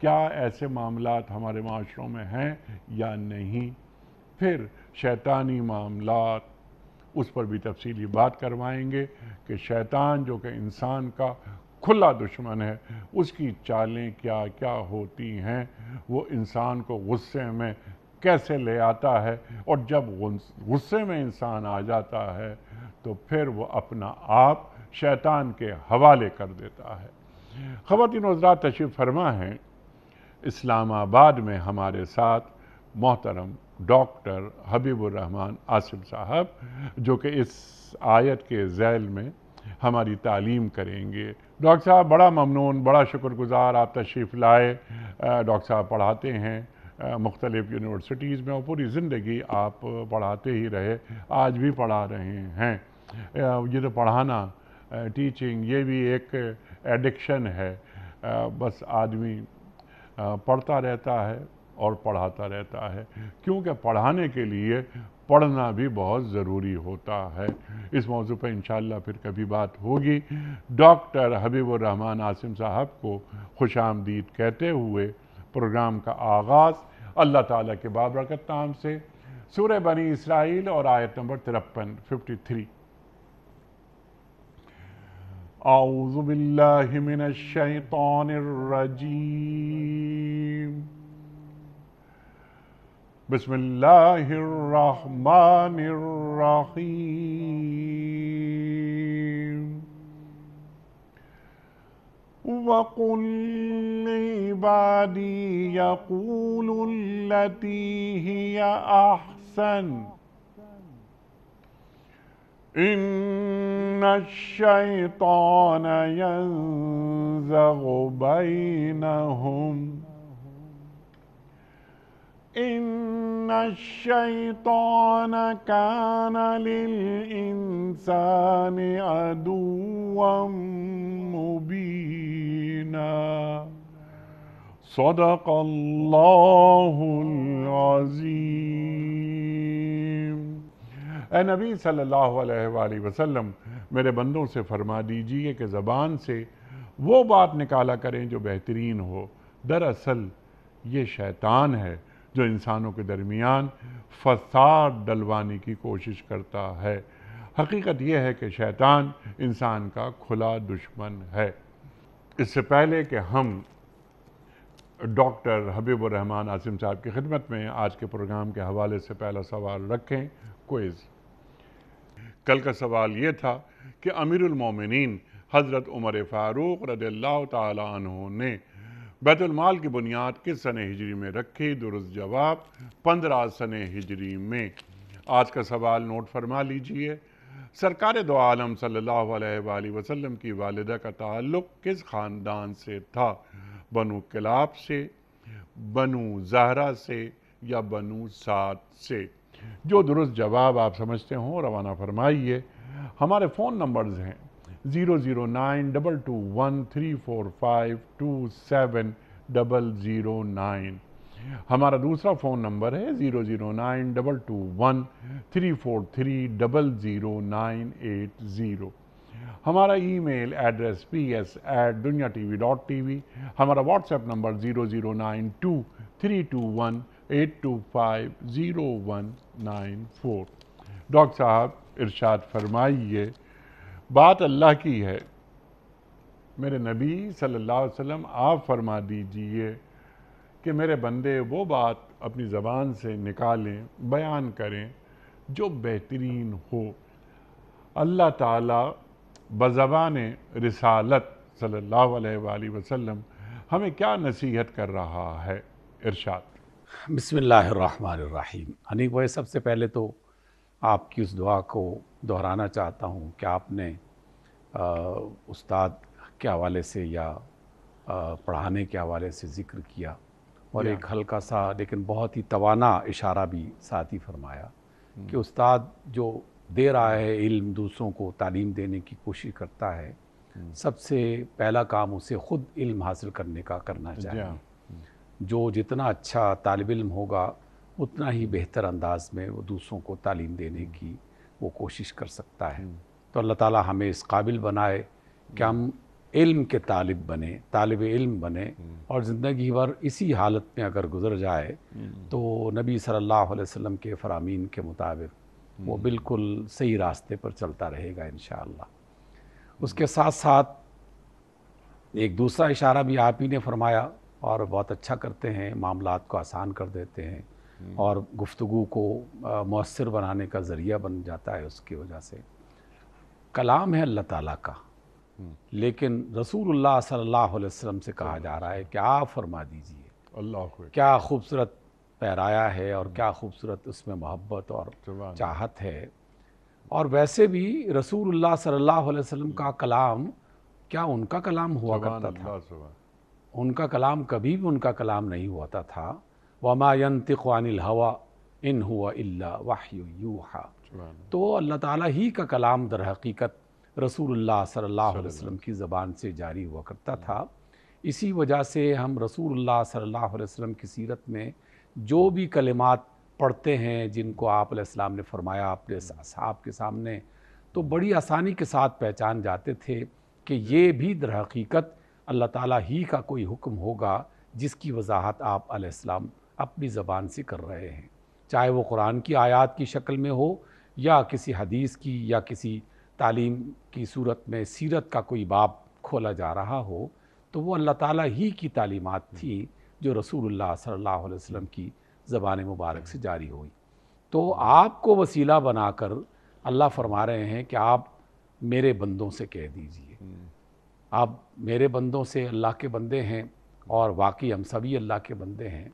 کیا ایسے معاملات ہمارے معاشروں میں ہیں یا نہیں؟ پھر شیطانی معاملات، اس پر بھی تفصیلی بات کروائیں گے کہ شیطان جو کہ انسان کا کھلا دشمن ہے، اس کی چالیں کیا کیا ہوتی ہیں، وہ انسان کو غصے میں کیسے لے آتا ہے، اور جب غصے میں انسان آ جاتا ہے تو پھر وہ اپنا آپ شیطان کے حوالے کر دیتا ہے۔ خواتین و حضرات، تشریف فرما ہیں اسلام آباد میں ہمارے ساتھ محترم ڈاکٹر حبیب الرحمان عاصم صاحب، جو کہ اس آیت کے ذیل میں ہماری تعلیم کریں گے۔ ڈاکٹر صاحب بڑا ممنون، بڑا شکر گزار، آپ تشریف لائے۔ ڈاکٹر صاحب پڑھاتے ہیں مختلف یونیورسٹیز میں، اور پوری زندگی آپ پڑھاتے ہی رہے، آج بھی پڑھا رہے ہیں۔ یہ تو پڑھانا، ٹیچنگ، یہ بھی ایک ایڈکشن ہے، بس آدمی پڑھتا رہتا ہے اور پڑھاتا رہتا ہے، کیونکہ پڑھانے کے لیے پڑھنا بھی بہت ضروری ہوتا ہے۔ اس موضوع پہ انشاءاللہ پھر کبھی بات ہوگی۔ ڈاکٹر حبیب الرحمان عاصم صاحب کو خوش آمدید کہتے ہوئے پروگرام کا آغاز اللہ تعالیٰ کے بابرکت نام سے سورہ بنی اسرائیل اور آیت نمبر 53 اعوذ باللہ من الشیطان الرجیم، بسم اللہ الرحمن الرحیم، وَقُلْ لِعِبَادِي يَقُولُوا الَّتِي هِيَ أَحْسَنُ إِنَّ الشَّيْطَانَ يَنزَغُ بَيْنَهُمْ إِنَّ الشَّيْطَانَ كَانَ لِلْإِنسَانِ عَدُوًّا مُبِينًا۔ صدق اللہ العظیم۔ اے نبی صلی اللہ علیہ وآلہ وسلم، میرے بندوں سے فرما دیجئے کہ زبان سے وہ بات نکالا کریں جو بہترین ہو۔ دراصل یہ شیطان ہے جو انسانوں کے درمیان فساد ڈلوانے کی کوشش کرتا ہے۔ حقیقت یہ ہے کہ شیطان انسان کا کھلا دشمن ہے۔ اس سے پہلے کہ ہم ڈاکٹر حبیب الرحمان عاصم صاحب کی خدمت میں آج کے پروگرام کے حوالے سے پہلا سوال رکھیں، کوئز۔ کل کا سوال یہ تھا کہ امیر المومنین حضرت عمر فاروق رضی اللہ تعالی عنہ نے بیت المال کی بنیاد کس سنہ ہجری میں رکھی؟ درست جواب 15 سنہ ہجری میں۔ آج کا سوال نوٹ فرما لیجئے۔ سرکار دو عالم صلی اللہ علیہ وآلہ وسلم کی والدہ کا تعلق کس خاندان سے تھا؟ بنو کلاب سے، بنو زہرہ سے، یا بنو سعد سے؟ جو درست جواب آپ سمجھتے ہوں روانہ فرمائیے۔ ہمارے فون نمبرز ہیں 0092213452709۔ ہمارا دوسرا فون نمبر ہے 009222343000980۔ ہمارا ای میل ایڈریس ps@dunyatv.tv۔ ہمارا واٹس ایپ نمبر 009232182500194۔ ڈاکٹر صاحب ارشاد فرمائیے، بات اللہ کی ہے، میرے نبی صلی اللہ علیہ وسلم آپ فرما دیجئے کہ میرے بندے وہ بات اپنی زبان سے نکالیں، بیان کریں جو بہترین ہو۔ اللہ تعالیٰ بزبان رسالت صلی اللہ علیہ وآلہ وسلم ہمیں کیا نصیحت کر رہا ہے؟ ارشاد۔ بسم اللہ الرحمن الرحیم۔ حنیف بھائی، سب سے پہلے تو آپ کی اس دعا کو دہرانا چاہتا ہوں کہ آپ نے استاد کے حوالے سے یا پڑھانے کے حوالے سے ذکر کیا، اور ایک ہلکا سا لیکن بہت ہی توانا اشارہ بھی ساتھ ہی فرمایا کہ استاد جو دے رہا ہے علم، دوسروں کو تعلیم دینے کی کوشش کرتا ہے، سب سے پہلا کام اسے خود علم حاصل کرنے کا کرنا چاہیے۔ جو جتنا اچھا طالب علم ہوگا اتنا ہی بہتر انداز میں وہ دوسروں کو تعلیم دینے کی وہ کوشش کر سکتا ہے۔ تو اللہ تعالیٰ ہمیں اس قابل بنائے کہ ہم علم کے طالب بنے، طالب علم بنے اور زندگی بھر اسی حالت میں اگر گزر جائے تو نبی صلی اللہ علیہ وسلم کے فرامین کے مطابق وہ بالکل صحیح راستے پر چلتا رہے گا انشاءاللہ۔ اس کے ساتھ ساتھ ایک دوسرا اشارہ بھی آپ ہی نے فرمایا اور بہت اچھا کرتے ہیں، معاملات کو آسان کر دیتے ہیں اور گفتگو کو مؤثر بنانے کا ذریعہ بن جاتا ہے اس کی وجہ سے۔ کلام ہے اللہ تعالیٰ کا، لیکن رسول اللہ صلی اللہ علیہ وسلم سے کہا جا رہا ہے کہ آپ فرما دیجئے۔ اللہ کو کیا خوبصورت پیرایا ہے اور کیا خوبصورت اس میں محبت اور چاہت ہے۔ اور ویسے بھی رسول اللہ صلی اللہ علیہ وسلم کا کلام کیا ان کا کلام ہوا کرتا تھا؟ ان کا کلام کبھی بھی ان کا کلام نہیں ہوتا تھا۔ وَمَا يَنطِقُ عَنِ الْهَوَىٰ إِنْ هُوَ إِلَّا وَحْيٌ يُوحَىٰ۔ تو اللہ تعالیٰ ہی کا کلام در حقیقت رسول اللہ صلی اللہ علیہ وسلم کی زبان سے جاری ہوا کرتا تھا۔ اسی وجہ سے ہم رسول اللہ صلی اللہ علیہ وسلم کی سیرت میں جو بھی کلمات پڑھتے ہیں جن کو آپ علیہ السلام نے فرمایا اپنے اصحاب کے سامنے، تو بڑی آسانی کے ساتھ پہچان جاتے تھے کہ یہ بھی در حقیقت اللہ تعالیٰ ہی کا کوئی حکم ہوگا جس کی وضاحت آپ علیہ السلام اپنی زبان سے کر رہے ہیں، چاہے وہ قرآن کی آیات کی شکل میں ہو یا کسی حدیث کی یا کسی تعلیم کی صورت میں سیرت کا کوئی باب کھولا جا رہا ہو، تو وہ اللہ تعالیٰ ہی کی تعلیمات تھی جو رسول اللہ صلی اللہ علیہ وسلم کی زبان مبارک سے جاری ہوئی۔ تو آپ کو وسیلہ بنا کر اللہ فرما رہے ہیں کہ آپ میرے بندوں سے کہہ دیجئے۔ آپ میرے بندوں سے اللہ کے بندے ہیں اور واقعی ہم سبھی اللہ کے بندے ہیں،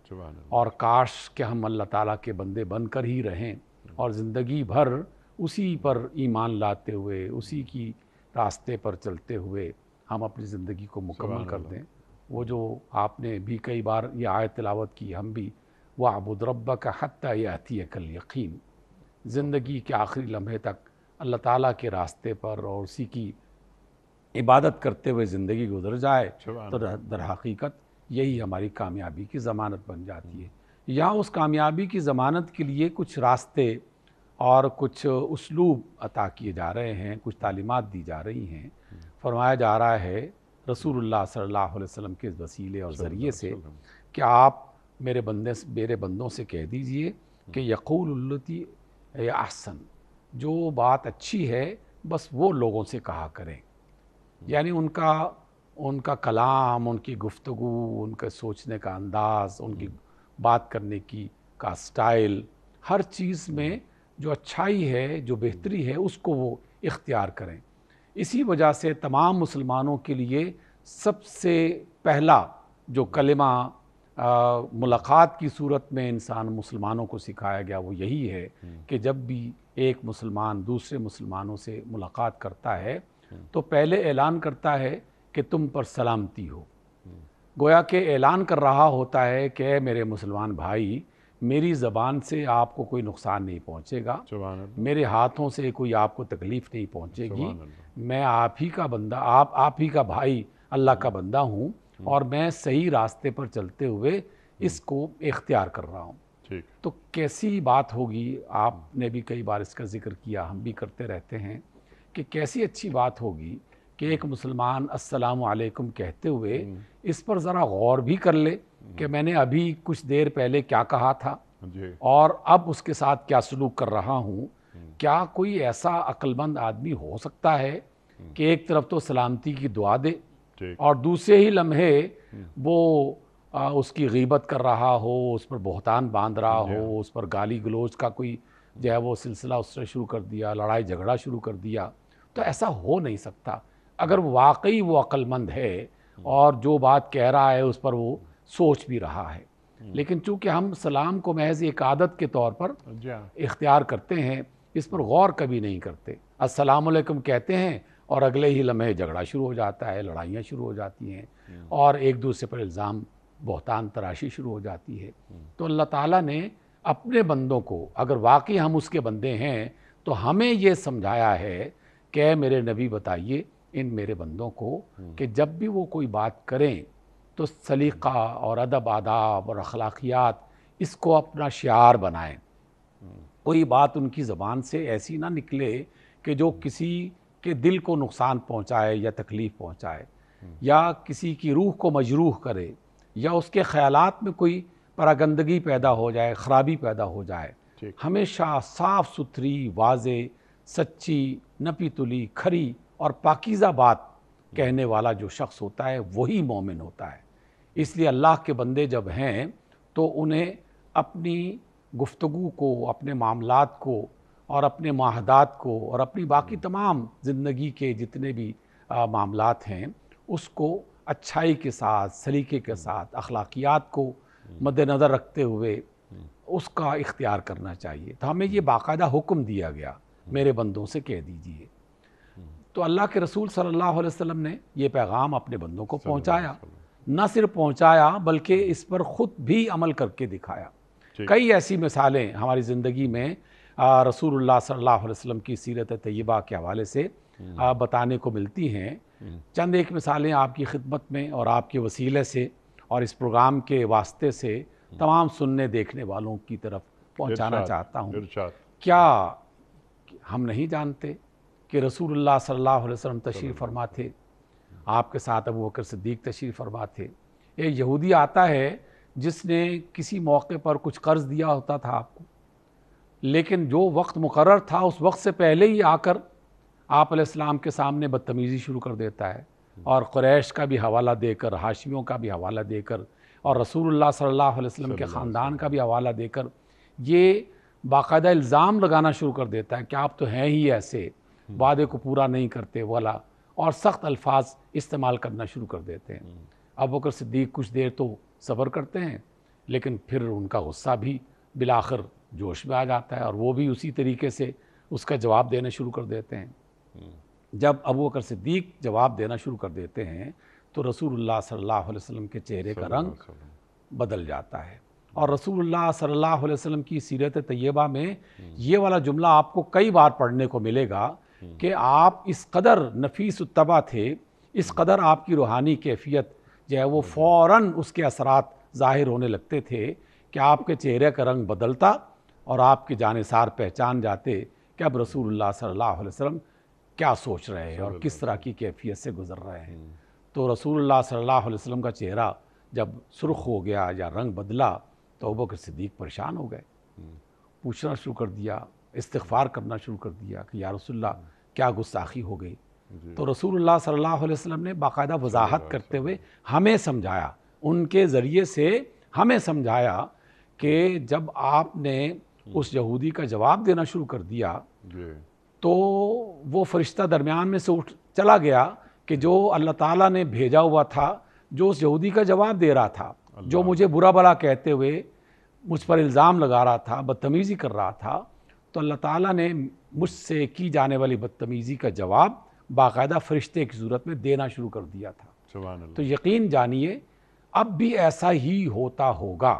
اور کاش کہ ہم اللہ تعالیٰ کے بندے بن کر ہی رہیں اور زندگی بھر اسی پر ایمان لاتے ہوئے، اسی کی راستے پر چلتے ہوئے ہم اپنی زندگی کو مکمل کر دیں۔ وہ جو آپ نے بھی کئی بار یہ آیت تلاوت کی، ہم بھی وَاعْبُدْ رَبَّكَ حَتَّىٰ يَأْتِيَكَ الْيَقِينُ، زندگی کے آخری لمحے تک اللہ تعالیٰ کے راستے پر اور اسی کی عبادت کرتے ہوئے زندگی گزر جائے تو در حقیقت یہی ہماری کامیابی کی ضمانت بن جاتی ہے۔ یہاں اس کامیابی کی ضمانت کے لیے کچھ راستے اور کچھ اسلوب عطا کیے جا رہے ہیں، کچھ تعلیمات دی جا رہی ہیں۔ فرمایا جا رہا ہے رسول اللہ صلی اللہ علیہ وسلم کے وسیلے اور ذریعے سے کہ آپ میرے بندوں سے کہہ دیجئے کہ یقول التی احسن، جو بات اچھی ہے بس وہ لوگوں سے کہا کریں، یعنی ان کا کلام، ان کی گفتگو، ان کا سوچنے کا انداز، ان کی بات کرنے کا سٹائل، ہر چیز میں جو اچھائی ہے، جو بہتری ہے، اس کو وہ اختیار کریں۔ اسی وجہ سے تمام مسلمانوں کے لیے سب سے پہلا جو کلمہ ملاقات کی صورت میں انسان مسلمانوں کو سکھایا گیا وہ یہی ہے کہ جب بھی ایک مسلمان دوسرے مسلمانوں سے ملاقات کرتا ہے تو پہلے اعلان کرتا ہے کہ تم پر سلامتی ہو، گویا کہ اعلان کر رہا ہوتا ہے کہ اے میرے مسلمان بھائی، میری زبان سے آپ کو کوئی نقصان نہیں پہنچے گا، میرے ہاتھوں سے کوئی آپ کو تکلیف نہیں پہنچے گی، میں آپ ہی کا بندہ، آپ ہی کا بھائی اللہ کا بندہ ہوں اور میں صحیح راستے پر چلتے ہوئے اس کو اختیار کر رہا ہوں۔ تو کیسی بات ہوگی، آپ نے بھی کئی بار اس کا ذکر کیا، ہم بھی کرتے رہتے ہیں کہ کیسی اچھی بات ہوگی کہ ایک مسلمان السلام علیکم کہتے ہوئے اس پر ذرا غور بھی کر لے کہ میں نے ابھی کچھ دیر پہلے کیا کہا تھا اور اب اس کے ساتھ کیا سلوک کر رہا ہوں۔ کیا کوئی ایسا عقل مند آدمی ہو سکتا ہے کہ ایک طرف تو سلامتی کی دعا دے اور دوسرے ہی لمحے وہ اس کی غیبت کر رہا ہو، اس پر بہتان باندھ رہا ہو، اس پر گالی گلوچ کا کوئی جو ہے وہ سلسلہ اس سے شروع کر دیا، لڑائی جھگڑا شروع کر دیا؟ تو ایسا ہو نہیں سکتا۔ اگر واقعی وہ عقل مند ہے اور جو بات کہہ رہا ہے اس پر وہ سوچ بھی رہا ہے، لیکن چونکہ ہم سلام کو محض ایک عادت کے طور پر اختیار کرتے ہیں، اس پر غور کبھی نہیں کرتے، السلام علیکم کہتے ہیں اور اگلے ہی لمحے جھگڑا شروع ہو جاتا ہے، لڑائیاں شروع ہو جاتی ہیں اور ایک دوسرے پر الزام بہتان تراشی شروع ہو جاتی ہے۔ تو اللہ تعالیٰ نے اپنے بندوں کو، اگر واقعی ہم اس کے بندے ہیں، تو ہمیں یہ سمجھایا ہے کہ اے میرے نبی بتائیے ان میرے بندوں کو کہ جب بھی وہ کوئی بات کریں تو سلیقہ اور ادب آداب اور اخلاقیات اس کو اپنا شعار بنائیں۔ کوئی بات ان کی زبان سے ایسی نہ نکلے کہ جو کسی کے دل کو نقصان پہنچائے یا تکلیف پہنچائے۔ یا کسی کی روح کو مجروح کرے یا اس کے خیالات میں کوئی پراگندگی پیدا ہو جائے، خرابی پیدا ہو جائے، ہمیشہ صاف ستھری، واضح، سچی، نپی تلی، کھری اور پاکیزہ بات کہنے والا جو شخص ہوتا ہے وہی مومن ہوتا ہے۔ اس لیے اللہ کے بندے جب ہیں تو انہیں اپنی گفتگو کو، اپنے معاملات کو اور اپنے معاہدات کو اور اپنی باقی تمام زندگی کے جتنے بھی معاملات ہیں اس کو اچھائی کے ساتھ، سلیقے کے ساتھ، اخلاقیات کو مد نظر رکھتے ہوئے اس کا اختیار کرنا چاہیے۔ تو ہمیں یہ باقاعدہ حکم دیا گیا، میرے بندوں سے کہہ دیجئے۔ تو اللہ کے رسول صلی اللہ علیہ وسلم نے یہ پیغام اپنے بندوں کو پہنچایا، نہ صرف پہنچایا بلکہ اس پر خود بھی عمل کر کے دکھایا۔ کئی ایسی مثالیں ہماری زندگی میں رسول اللہ صلی اللہ علیہ وسلم کی سیرت طیبہ کے حوالے سے بتانے کو ملتی ہیں۔ چند ایک مثالیں آپ کی خدمت میں اور آپ کے وسیلے سے اور اس پروگرام کے واسطے سے تمام سننے دیکھنے والوں کی طرف پہنچانا چاہتا ہوں۔ کیا ہم نہیں جانتے کہ رسول اللہ صلی اللہ علیہ وسلم تشریف فرما تھے، آپ کے ساتھ ابو بکر صدیق تشریف فرما تھے؟ ایک یہودی آتا ہے جس نے کسی موقع پر کچھ قرض دیا ہوتا تھا آپ کو، لیکن جو وقت مقرر تھا اس وقت سے پہلے ہی آ کر آپ علیہ السلام کے سامنے بدتمیزی شروع کر دیتا ہے، اور قریش کا بھی حوالہ دے کر، ہاشمیوں کا بھی حوالہ دے کر، اور رسول اللہ صلی اللہ علیہ وسلم کے خاندان کا بھی حوالہ دے کر یہ باقاعدہ الزام لگانا شروع کر دیتا ہے کہ آپ تو ہیں ہی ایسے، وعدے کو پورا نہیں کرتے والا، اور سخت الفاظ استعمال کرنا شروع کر دیتے ہیں۔ ابو بکر صدیق کچھ دیر تو صبر کرتے ہیں، لیکن پھر ان کا غصہ بھی بالآخر جوش میں آ جاتا ہے اور وہ بھی اسی طریقے سے اس کا جواب دینا شروع کر دیتے ہیں۔ جب ابو بکر صدیق جواب دینا شروع کر دیتے ہیں تو رسول اللہ صلی اللہ علیہ وسلم کے چہرے کا رنگ بدل جاتا ہے، اور رسول اللہ صلی اللہ علیہ وسلم کی سیرت طیبہ میں یہ والا جملہ آپ کو کئی بار پڑھنے کو ملے گا کہ آپ اس قدر نفیس الطبع تھے، اس قدر آپ کی روحانی کیفیت جو ہے وہ فوراً اس کے اثرات ظاہر ہونے لگتے تھے کہ آپ کے چہرے کا رنگ بدلتا اور آپ کے جانثار پہچان جاتے کہ اب رسول اللہ صلی اللہ علیہ وسلم کیا سوچ رہے ہیں اور کس طرح کی کیفیت سے گزر رہے ہیں۔ تو رسول اللہ صلی اللہ علیہ وسلم کا چہرہ جب سرخ ہو گیا یا رنگ بدلا تو ابوبکر صدیق پریشان ہو گئے، پوچھنا شروع کر دیا، استغفار کرنا شروع کر دیا کہ یا رسول اللہ کیا گستاخی ہو گئی۔ تو رسول اللہ صلی اللہ علیہ وسلم نے باقاعدہ وضاحت کرتے ہوئے ہمیں سمجھایا، ان کے ذریعے سے ہمیں سمجھایا کہ جب آپ نے اس یہودی کا جواب دینا شروع کر دیا تو وہ فرشتہ درمیان میں سے اٹھ چلا گیا کہ جو اللہ تعالیٰ نے بھیجا ہوا تھا، جو اس یہودی کا جواب دے رہا تھا، جو مجھے برا بھلا کہتے ہوئے مجھ پر الزام لگا رہا تھا، بدتمیزی کر رہا تھا، تو اللہ تعالیٰ نے مجھ سے کی جانے والی بدتمیزی کا جواب باقاعدہ فرشتے کی صورت میں دینا شروع کر دیا تھا۔ سبحان اللہ۔ تو یقین جانیے اب بھی ایسا ہی ہوتا ہوگا۔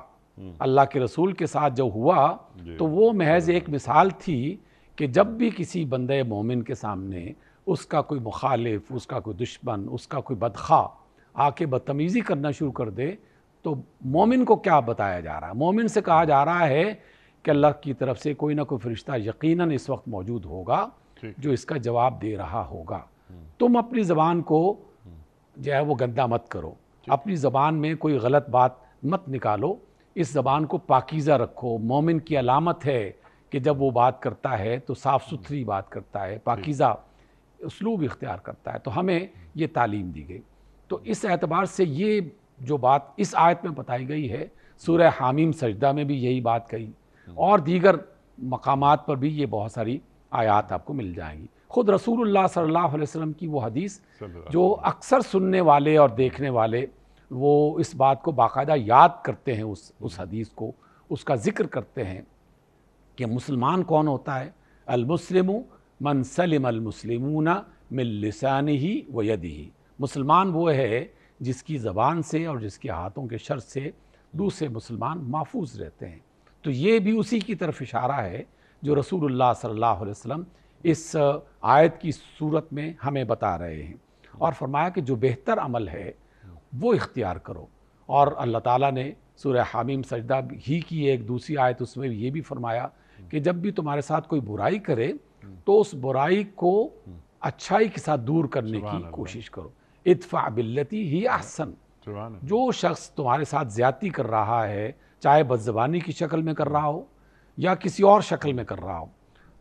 اللہ کے رسول کے ساتھ جو ہوا تو وہ محض ایک مثال تھی کہ جب بھی کسی بندے مومن کے سامنے اس کا کوئی مخالف، اس کا کوئی دشمن، اس کا کوئی بدخواہ آ کے بدتمیزی کرنا شروع کر دے تو مومن کو کیا بتایا جا رہا ہے؟ مومن سے کہا جا رہا ہے کہ اللہ کی طرف سے کوئی نہ کوئی فرشتہ یقیناً اس وقت موجود ہوگا جو اس کا جواب دے رہا ہوگا۔ تم اپنی زبان کو جو ہے وہ گندا مت کرو، اپنی زبان میں کوئی غلط بات مت نکالو، اس زبان کو پاکیزہ رکھو۔ مومن کی علامت ہے کہ جب وہ بات کرتا ہے تو صاف ستھری بات کرتا ہے، پاکیزہ اسلوب اختیار کرتا ہے۔ تو ہمیں یہ تعلیم دی گئی۔ تو اس اعتبار سے یہ جو بات اس آیت میں بتائی گئی ہے، سورہ حامیم سجدہ میں بھی یہی بات کہی، اور دیگر مقامات پر بھی یہ بہت ساری آیات آپ کو مل جائیں گی۔ خود رسول اللہ صلی اللہ علیہ وسلم کی وہ حدیث جو اکثر سننے والے اور دیکھنے والے وہ اس بات کو باقاعدہ یاد کرتے ہیں، اس حدیث کو، اس کا ذکر کرتے ہیں کہ مسلمان کون ہوتا ہے؟ المسلم من سلم المسلمون من لسانہ و یدہ۔ مسلمان وہ ہے جس کی زبان سے اور جس کے ہاتھوں کے شر سے دوسرے مسلمان محفوظ رہتے ہیں۔ تو یہ بھی اسی کی طرف اشارہ ہے جو رسول اللہ صلی اللہ علیہ وسلم اس آیت کی صورت میں ہمیں بتا رہے ہیں، اور فرمایا کہ جو بہتر عمل ہے وہ اختیار کرو۔ اور اللہ تعالیٰ نے سورہ حامیم سجدہ ہی کی ایک دوسری آیت اس میں یہ بھی فرمایا کہ جب بھی تمہارے ساتھ کوئی برائی کرے تو اس برائی کو اچھائی کے ساتھ دور کرنے کی کوشش کرو۔ ادفع باللتی ہی احسن، سبحان اللہ۔ جو شخص تمہارے ساتھ زیادتی کر رہا ہے، چاہے بدزبانی کی شکل میں کر رہا ہو یا کسی اور شکل میں کر رہا ہو،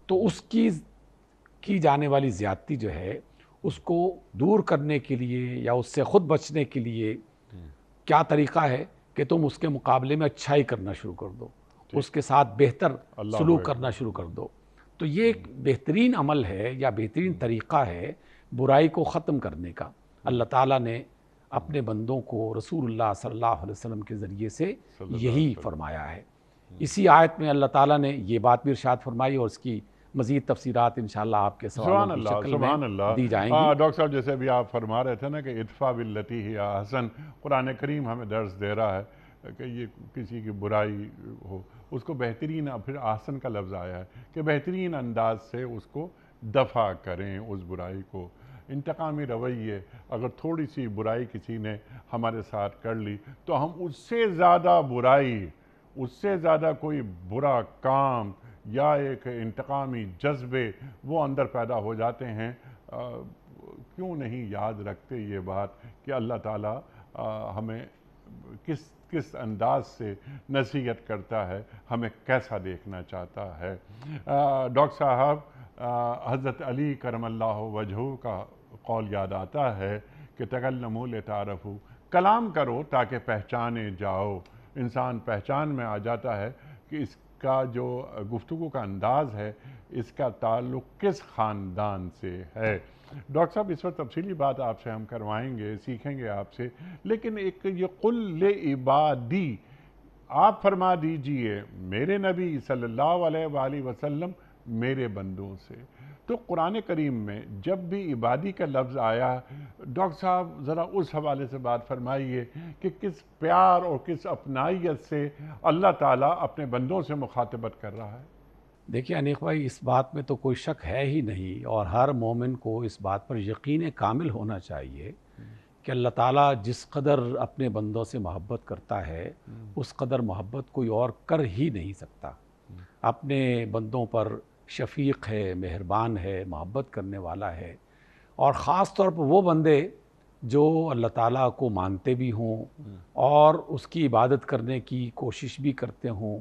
تو اس کی جانے والی زیادتی جو ہے اس کو دور کرنے کے لیے یا اس سے خود بچنے کے لیے کیا طریقہ ہے کہ تم اس کے مقابلے میں اچھائی کرنا شروع کر دو، اس کے ساتھ بہتر سلوک کرنا شروع کر دو۔ تو یہ ایک بہترین عمل ہے یا بہترین طریقہ ہے برائی کو ختم کرنے کا۔ اللہ تعالیٰ نے اپنے بندوں کو رسول اللہ صلی اللہ علیہ وسلم کے ذریعے سے یہی فرمایا ہے۔ اسی آیت میں اللہ تعالیٰ نے یہ بات بھی ارشاد فرمائی اور اس کی مزید تفسیرات انشاءاللہ آپ کے سوالوں کی شکل میں دی جائیں گی۔ ڈاکٹر صاحب جیسے ابھی آپ فرما رہے تھے نا کہ ادفع باللتی ہی احسن، قرآن کریم ہمیں درس دے رہا ہے کہ یہ کسی کی برائی ہو اس کو بہترین، پھر احسن کا لفظ آیا ہے کہ بہترین انداز سے اس کو دفع کریں، اس برائی کو۔ انتقامی رویے، اگر تھوڑی سی برائی کسی نے ہمارے ساتھ کر لی تو ہم اس سے زیادہ برائی، اس سے زیادہ کوئی برا کام یا ایک انتقامی جذبے وہ اندر پیدا ہو جاتے ہیں۔ کیوں نہیں یاد رکھتے یہ بات کہ اللہ تعالیٰ ہمیں کس انداز سے نصیحت کرتا ہے، ہمیں کیسا دیکھنا چاہتا ہے۔ ڈاکٹر صاحب، حضرت علی کرم اللہ وجہہ کا قول یاد آتا ہے کہ تکلموا لتعارفوا، کلام کرو تاکہ پہچانے جاؤ۔ انسان پہچان میں آ جاتا ہے کہ اس کا جو گفتگو کا انداز ہے اس کا تعلق کس خاندان سے ہے۔ ڈاکٹر صاحب اس وقت تفصیلی بات آپ سے ہم کروائیں گے، سیکھیں گے آپ سے، لیکن ایک یہ قل لعبادی، آپ فرما دیجئے میرے نبی صلی اللہ علیہ وآلہ وسلم میرے بندوں سے۔ تو قرآن کریم میں جب بھی عبادی کا لفظ آیا، ڈاکٹر صاحب ذرا اس حوالے سے بات فرمائیے کہ کس پیار اور کس اپنائیت سے اللہ تعالیٰ اپنے بندوں سے مخاطبت کر رہا ہے؟ دیکھیے انیق بھائی، اس بات میں تو کوئی شک ہے ہی نہیں، اور ہر مومن کو اس بات پر یقین کامل ہونا چاہیے کہ اللہ تعالیٰ جس قدر اپنے بندوں سے محبت کرتا ہے اس قدر محبت کوئی اور کر ہی نہیں سکتا۔ اپنے بندوں پر شفیق ہے، مہربان ہے، محبت کرنے والا ہے، اور خاص طور پر وہ بندے جو اللہ تعالیٰ کو مانتے بھی ہوں اور اس کی عبادت کرنے کی کوشش بھی کرتے ہوں،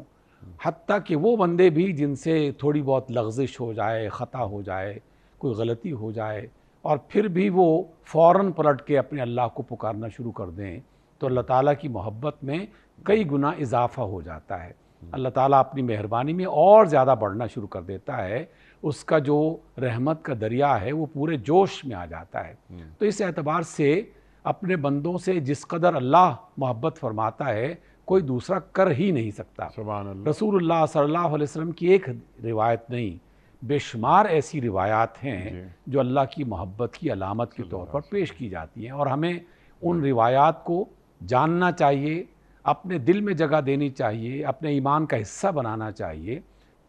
حتیٰ کہ وہ بندے بھی جن سے تھوڑی بہت لغزش ہو جائے، خطا ہو جائے، کوئی غلطی ہو جائے، اور پھر بھی وہ فوراً پلٹ کے اپنے اللہ کو پکارنا شروع کر دیں، تو اللہ تعالیٰ کی محبت میں کئی گنا اضافہ ہو جاتا ہے۔ اللہ تعالیٰ اپنی مہربانی میں اور زیادہ بڑھنا شروع کر دیتا ہے، اس کا جو رحمت کا دریا ہے وہ پورے جوش میں آ جاتا ہے۔ تو اس اعتبار سے اپنے بندوں سے جس قدر اللہ محبت فرماتا ہے کوئی دوسرا کر ہی نہیں سکتا۔ سبحان اللہ۔ رسول اللہ صلی اللہ علیہ وسلم کی ایک روایت نہیں، بے شمار ایسی روایات ہیں جو اللہ کی محبت کی علامت کے طور پر پیش کی جاتی ہیں، اور ہمیں ان روایات کو جاننا چاہیے، اپنے دل میں جگہ دینی چاہیے، اپنے ایمان کا حصہ بنانا چاہیے۔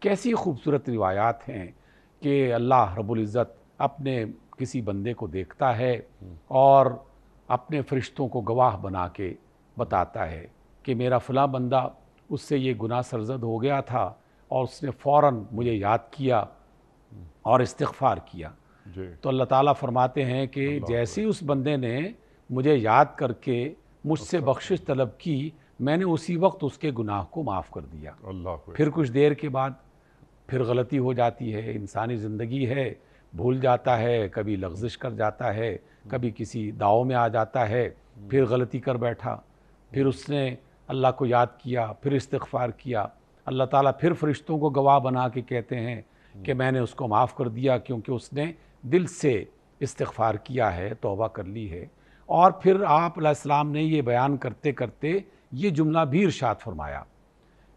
کیسی خوبصورت روایات ہیں کہ اللہ رب العزت اپنے کسی بندے کو دیکھتا ہے اور اپنے فرشتوں کو گواہ بنا کے بتاتا ہے کہ میرا فلاں بندہ، اس سے یہ گناہ سرزد ہو گیا تھا اور اس نے فوراً مجھے یاد کیا اور استغفار کیا۔ تو اللہ تعالیٰ فرماتے ہیں کہ جیسے اس بندے نے مجھے یاد کر کے مجھ سے بخشش طلب کی، میں نے اسی وقت اس کے گناہ کو معاف کر دیا۔ پھر کچھ دیر کے بعد پھر غلطی ہو جاتی ہے، انسانی زندگی ہے، بھول جاتا ہے، کبھی لغزش کر جاتا ہے، کبھی کسی داؤ میں آ جاتا ہے، پھر غلطی کر بیٹھا، پھر اس نے اللہ کو یاد کیا، پھر استغفار کیا، اللہ تعالیٰ پھر فرشتوں کو گواہ بنا کے کہتے ہیں کہ میں نے اس کو معاف کر دیا کیونکہ اس نے دل سے استغفار کیا ہے، توبہ کر لی ہے۔ اور پھر آپ علیہ السلام نے یہ بیان کرتے کرتے یہ جملہ بھی ارشاد فرمایا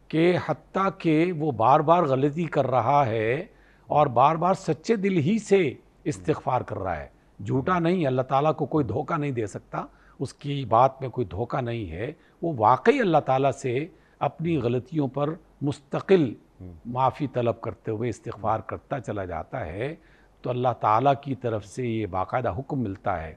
کہ حتیٰ کہ وہ بار بار غلطی کر رہا ہے اور بار بار سچے دل ہی سے استغفار کر رہا ہے، جھوٹا نہیں، اللہ تعالیٰ کو کوئی دھوکہ نہیں دے سکتا، اس کی بات میں کوئی دھوکہ نہیں ہے، وہ واقعی اللہ تعالیٰ سے اپنی غلطیوں پر مستقل معافی طلب کرتے ہوئے استغفار کرتا چلا جاتا ہے، تو اللہ تعالیٰ کی طرف سے یہ باقاعدہ حکم ملتا ہے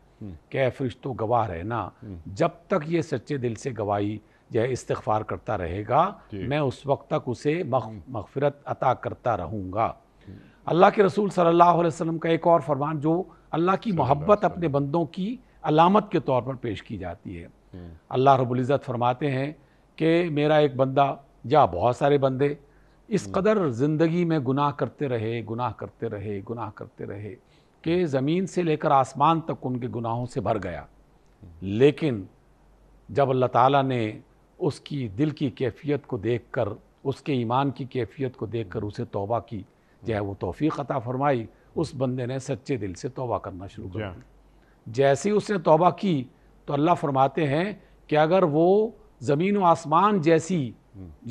کہ اے فرشتوں گواہ رہنا، جب تک یہ سچے دل سے گواہی جو ہے استغفار کرتا رہے گا، میں اس وقت تک اسے مغفرت عطا کرتا رہوں گا۔ اللہ کے رسول صلی اللہ علیہ وسلم کا ایک اور فرمان جو اللہ کی محبت اپنے بندوں کی علامت کے طور پر پیش کی جاتی ہے۔ اللہ رب العزت فرماتے ہیں کہ میرا ایک بندہ یا بہت سارے بندے اس قدر زندگی میں گناہ کرتے رہے کہ زمین سے لے کر آسمان تک ان کے گناہوں سے بھر گیا، لیکن جب اللہ تعالیٰ نے اس کی دل کی کیفیت کو دیکھ کر، اس کے ایمان کی کیفیت کو دیکھ کر اسے توبہ کی، جو ہے وہ توفیق عطا فرمائی، اس بندے نے سچے دل سے توبہ کرنا شروع کر دی۔ جیسے ہی اس نے توبہ کی تو اللہ فرماتے ہیں کہ اگر وہ زمین و آسمان جیسی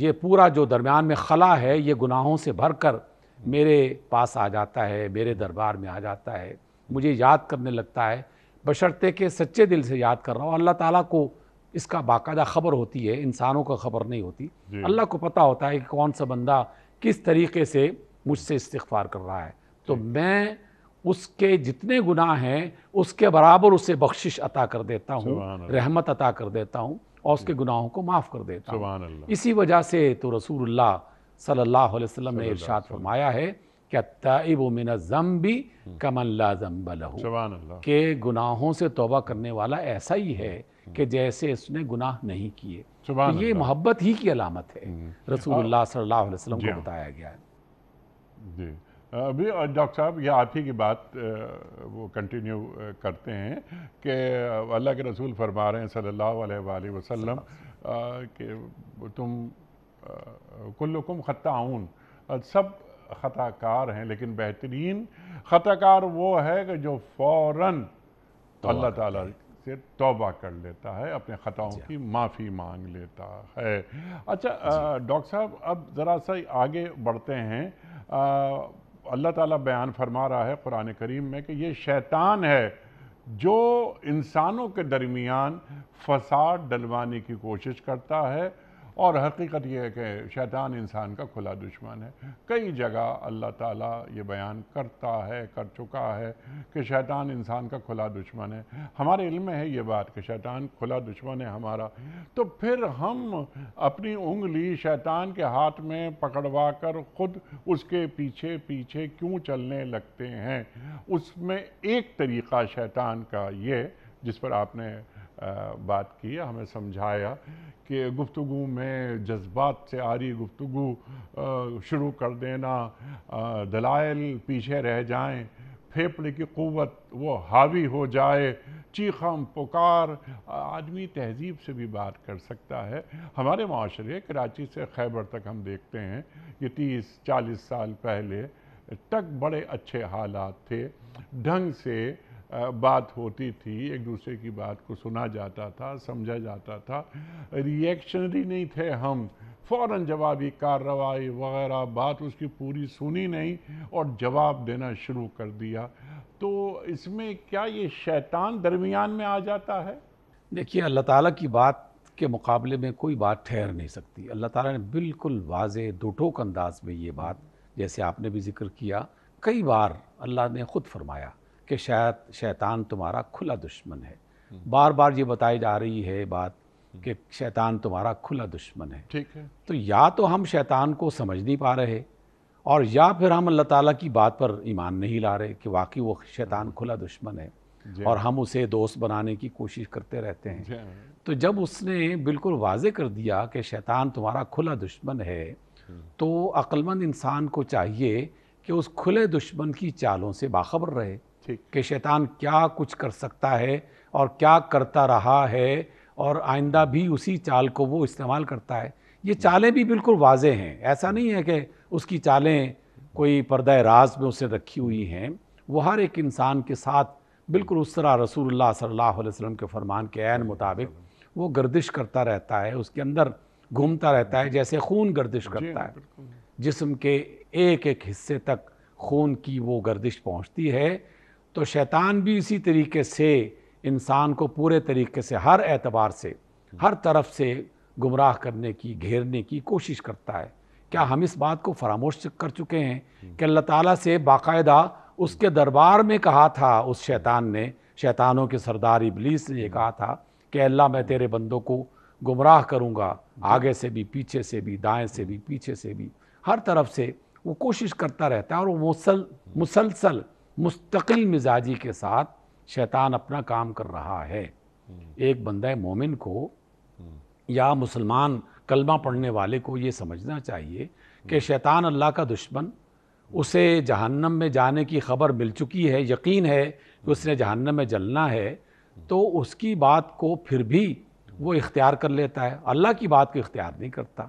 یہ پورا جو درمیان میں خلا ہے یہ گناہوں سے بھر کر میرے پاس آ جاتا ہے، میرے دربار میں آ جاتا ہے، مجھے یاد کرنے لگتا ہے، بشرطے کہ سچے دل سے یاد کر رہا ہوں۔ اللہ تعالیٰ کو اس کا باقاعدہ خبر ہوتی ہے، انسانوں کو خبر نہیں ہوتی۔ اللہ کو پتہ ہوتا ہے کہ کون سا بندہ کس طریقے سے مجھ سے استغفار کر رہا ہے، تو میں اس کے جتنے گناہ ہیں اس کے برابر اسے بخشش عطا کر دیتا ہوں، رحمت عطا کر دیتا ہوں اور اس کے گناہوں کو معاف کر دیتا ہوں۔ اسی وجہ سے تو رسول اللہ صلی اللہ علیہ وسلم نے ارشاد فرمایا ہے کہ التائب من الذنب کمن لا ذنب لہ، کہ گناہوں سے توبہ کرنے والا ایسا ہی ہے کہ جیسے اس نے گناہ نہیں کیے۔ تو یہ محبت ہی کی علامت ہے، رسول اللہ صلی اللہ علیہ وسلم کو بتایا گیا ہے۔ جی ابھی ڈاکٹر صاحب یہ آپ ہی کی بات وہ کنٹینیو کرتے ہیں کہ اللہ کے رسول فرما رہے ہیں صلی اللہ علیہ وآلہ وسلم کہ تم کلکم خطاؤن، سب خطا کار ہیں، لیکن بہترین خطا کار وہ ہے کہ جو فوراً اللہ تعالیٰ سے توبہ کر لیتا ہے، اپنے خطاؤں کی معافی مانگ لیتا ہے۔ اچھا ڈاکٹر صاحب اب ذرا سا آگے بڑھتے ہیں۔ اللہ تعالیٰ بیان فرما رہا ہے قرآن کریم میں کہ یہ شیطان ہے جو انسانوں کے درمیان فساد ڈلوانے کی کوشش کرتا ہے، اور حقیقت یہ ہے کہ شیطان انسان کا کھلا دشمن ہے۔ کئی جگہ اللہ تعالیٰ یہ بیان کر چکا ہے کہ شیطان انسان کا کھلا دشمن ہے۔ ہمارے علم میں ہے یہ بات کہ شیطان کھلا دشمن ہے ہمارا، تو پھر ہم اپنی انگلی شیطان کے ہاتھ میں پکڑوا کر خود اس کے پیچھے پیچھے کیوں چلنے لگتے ہیں؟ اس میں ایک طریقہ شیطان کا یہ جس پر آپ نے بات کی، ہمیں سمجھایا کہ گفتگو میں جذبات سے آری گفتگو شروع کر دینا، دلائل پیچھے رہ جائیں، پھیپڑے کی قوت وہ حاوی ہو جائے، چیخم پکار، آدمی تہذیب سے بھی بات کر سکتا ہے۔ ہمارے معاشرے کراچی سے خیبر تک ہم دیکھتے ہیں یہ 30-40 سال پہلے تک بڑے اچھے حالات تھے، ڈھنگ سے بات ہوتی تھی، ایک دوسرے کی بات کو سنا جاتا تھا، سمجھا جاتا تھا، ریئیکشنری نہیں تھے ہم، فوراً جوابی کارروائی وغیرہ، بات اس کی پوری سنی نہیں اور جواب دینا شروع کر دیا۔ تو اس میں کیا یہ شیطان درمیان میں آ جاتا ہے؟ دیکھیے اللہ تعالیٰ کی بات کے مقابلے میں کوئی بات ٹھہر نہیں سکتی۔ اللہ تعالیٰ نے بالکل واضح دو ٹوک انداز میں یہ بات، جیسے آپ نے بھی ذکر کیا، کئی بار اللہ نے خود فرمایا کہ شیطان تمہارا کھلا دشمن ہے۔ بار بار یہ بتائی جا رہی ہے بات کہ شیطان تمہارا کھلا دشمن ہے۔ ٹھیک ہے، تو یا تو ہم شیطان کو سمجھ نہیں پا رہے، اور یا پھر ہم اللہ تعالیٰ کی بات پر ایمان نہیں لا رہے کہ واقعی وہ شیطان کھلا دشمن ہے، اور ہم اسے دوست بنانے کی کوشش کرتے رہتے ہیں۔ تو جب اس نے بالکل واضح کر دیا کہ شیطان تمہارا کھلا دشمن ہے، تو عقل مند انسان کو چاہیے کہ اس کھلے دشمن کی چالوں سے باخبر رہے کہ شیطان کیا کچھ کر سکتا ہے اور کیا کرتا رہا ہے، اور آئندہ بھی اسی چال کو وہ استعمال کرتا ہے۔ یہ چالیں بھی بالکل واضح ہیں، ایسا نہیں ہے کہ اس کی چالیں کوئی پردہ راز میں اسے رکھی ہوئی ہیں، وہ ہر ایک انسان کے ساتھ بالکل اس طرح رسول اللہ صلی اللہ علیہ وسلم کے فرمان کے عین مطابق وہ گردش کرتا رہتا ہے، اس کے اندر گھومتا رہتا ہے، جیسے خون گردش کرتا ہے، جسم کے ایک ایک حصے تک خون کی وہ گردش پہنچتی ہے۔ تو شیطان بھی اسی طریقے سے انسان کو پورے طریقے سے ہر اعتبار سے ہر طرف سے گمراہ کرنے کی، گھیرنے کی کوشش کرتا ہے۔ کیا ہم اس بات کو فراموش کر چکے ہیں کہ اللہ تعالیٰ سے باقاعدہ اس کے دربار میں کہا تھا، اس شیطان نے، شیطانوں کے سردار ابلیس نے یہ کہا تھا کہ اللہ میں تیرے بندوں کو گمراہ کروں گا، آگے سے بھی، پیچھے سے بھی، دائیں سے بھی، پیچھے سے بھی، ہر طرف سے وہ کوشش کرتا رہتا ہے، اور وہ مسلسل مستقل مزاجی کے ساتھ شیطان اپنا کام کر رہا ہے. ایک بندہ مومن کو یا مسلمان کلمہ پڑھنے والے کو یہ سمجھنا چاہیے کہ شیطان اللہ کا دشمن، اسے جہنم میں جانے کی خبر مل چکی ہے، یقین ہے کہ اس نے جہنم میں جلنا ہے، تو اس کی بات کو پھر بھی وہ اختیار کر لیتا ہے، اللہ کی بات کو اختیار نہیں کرتا.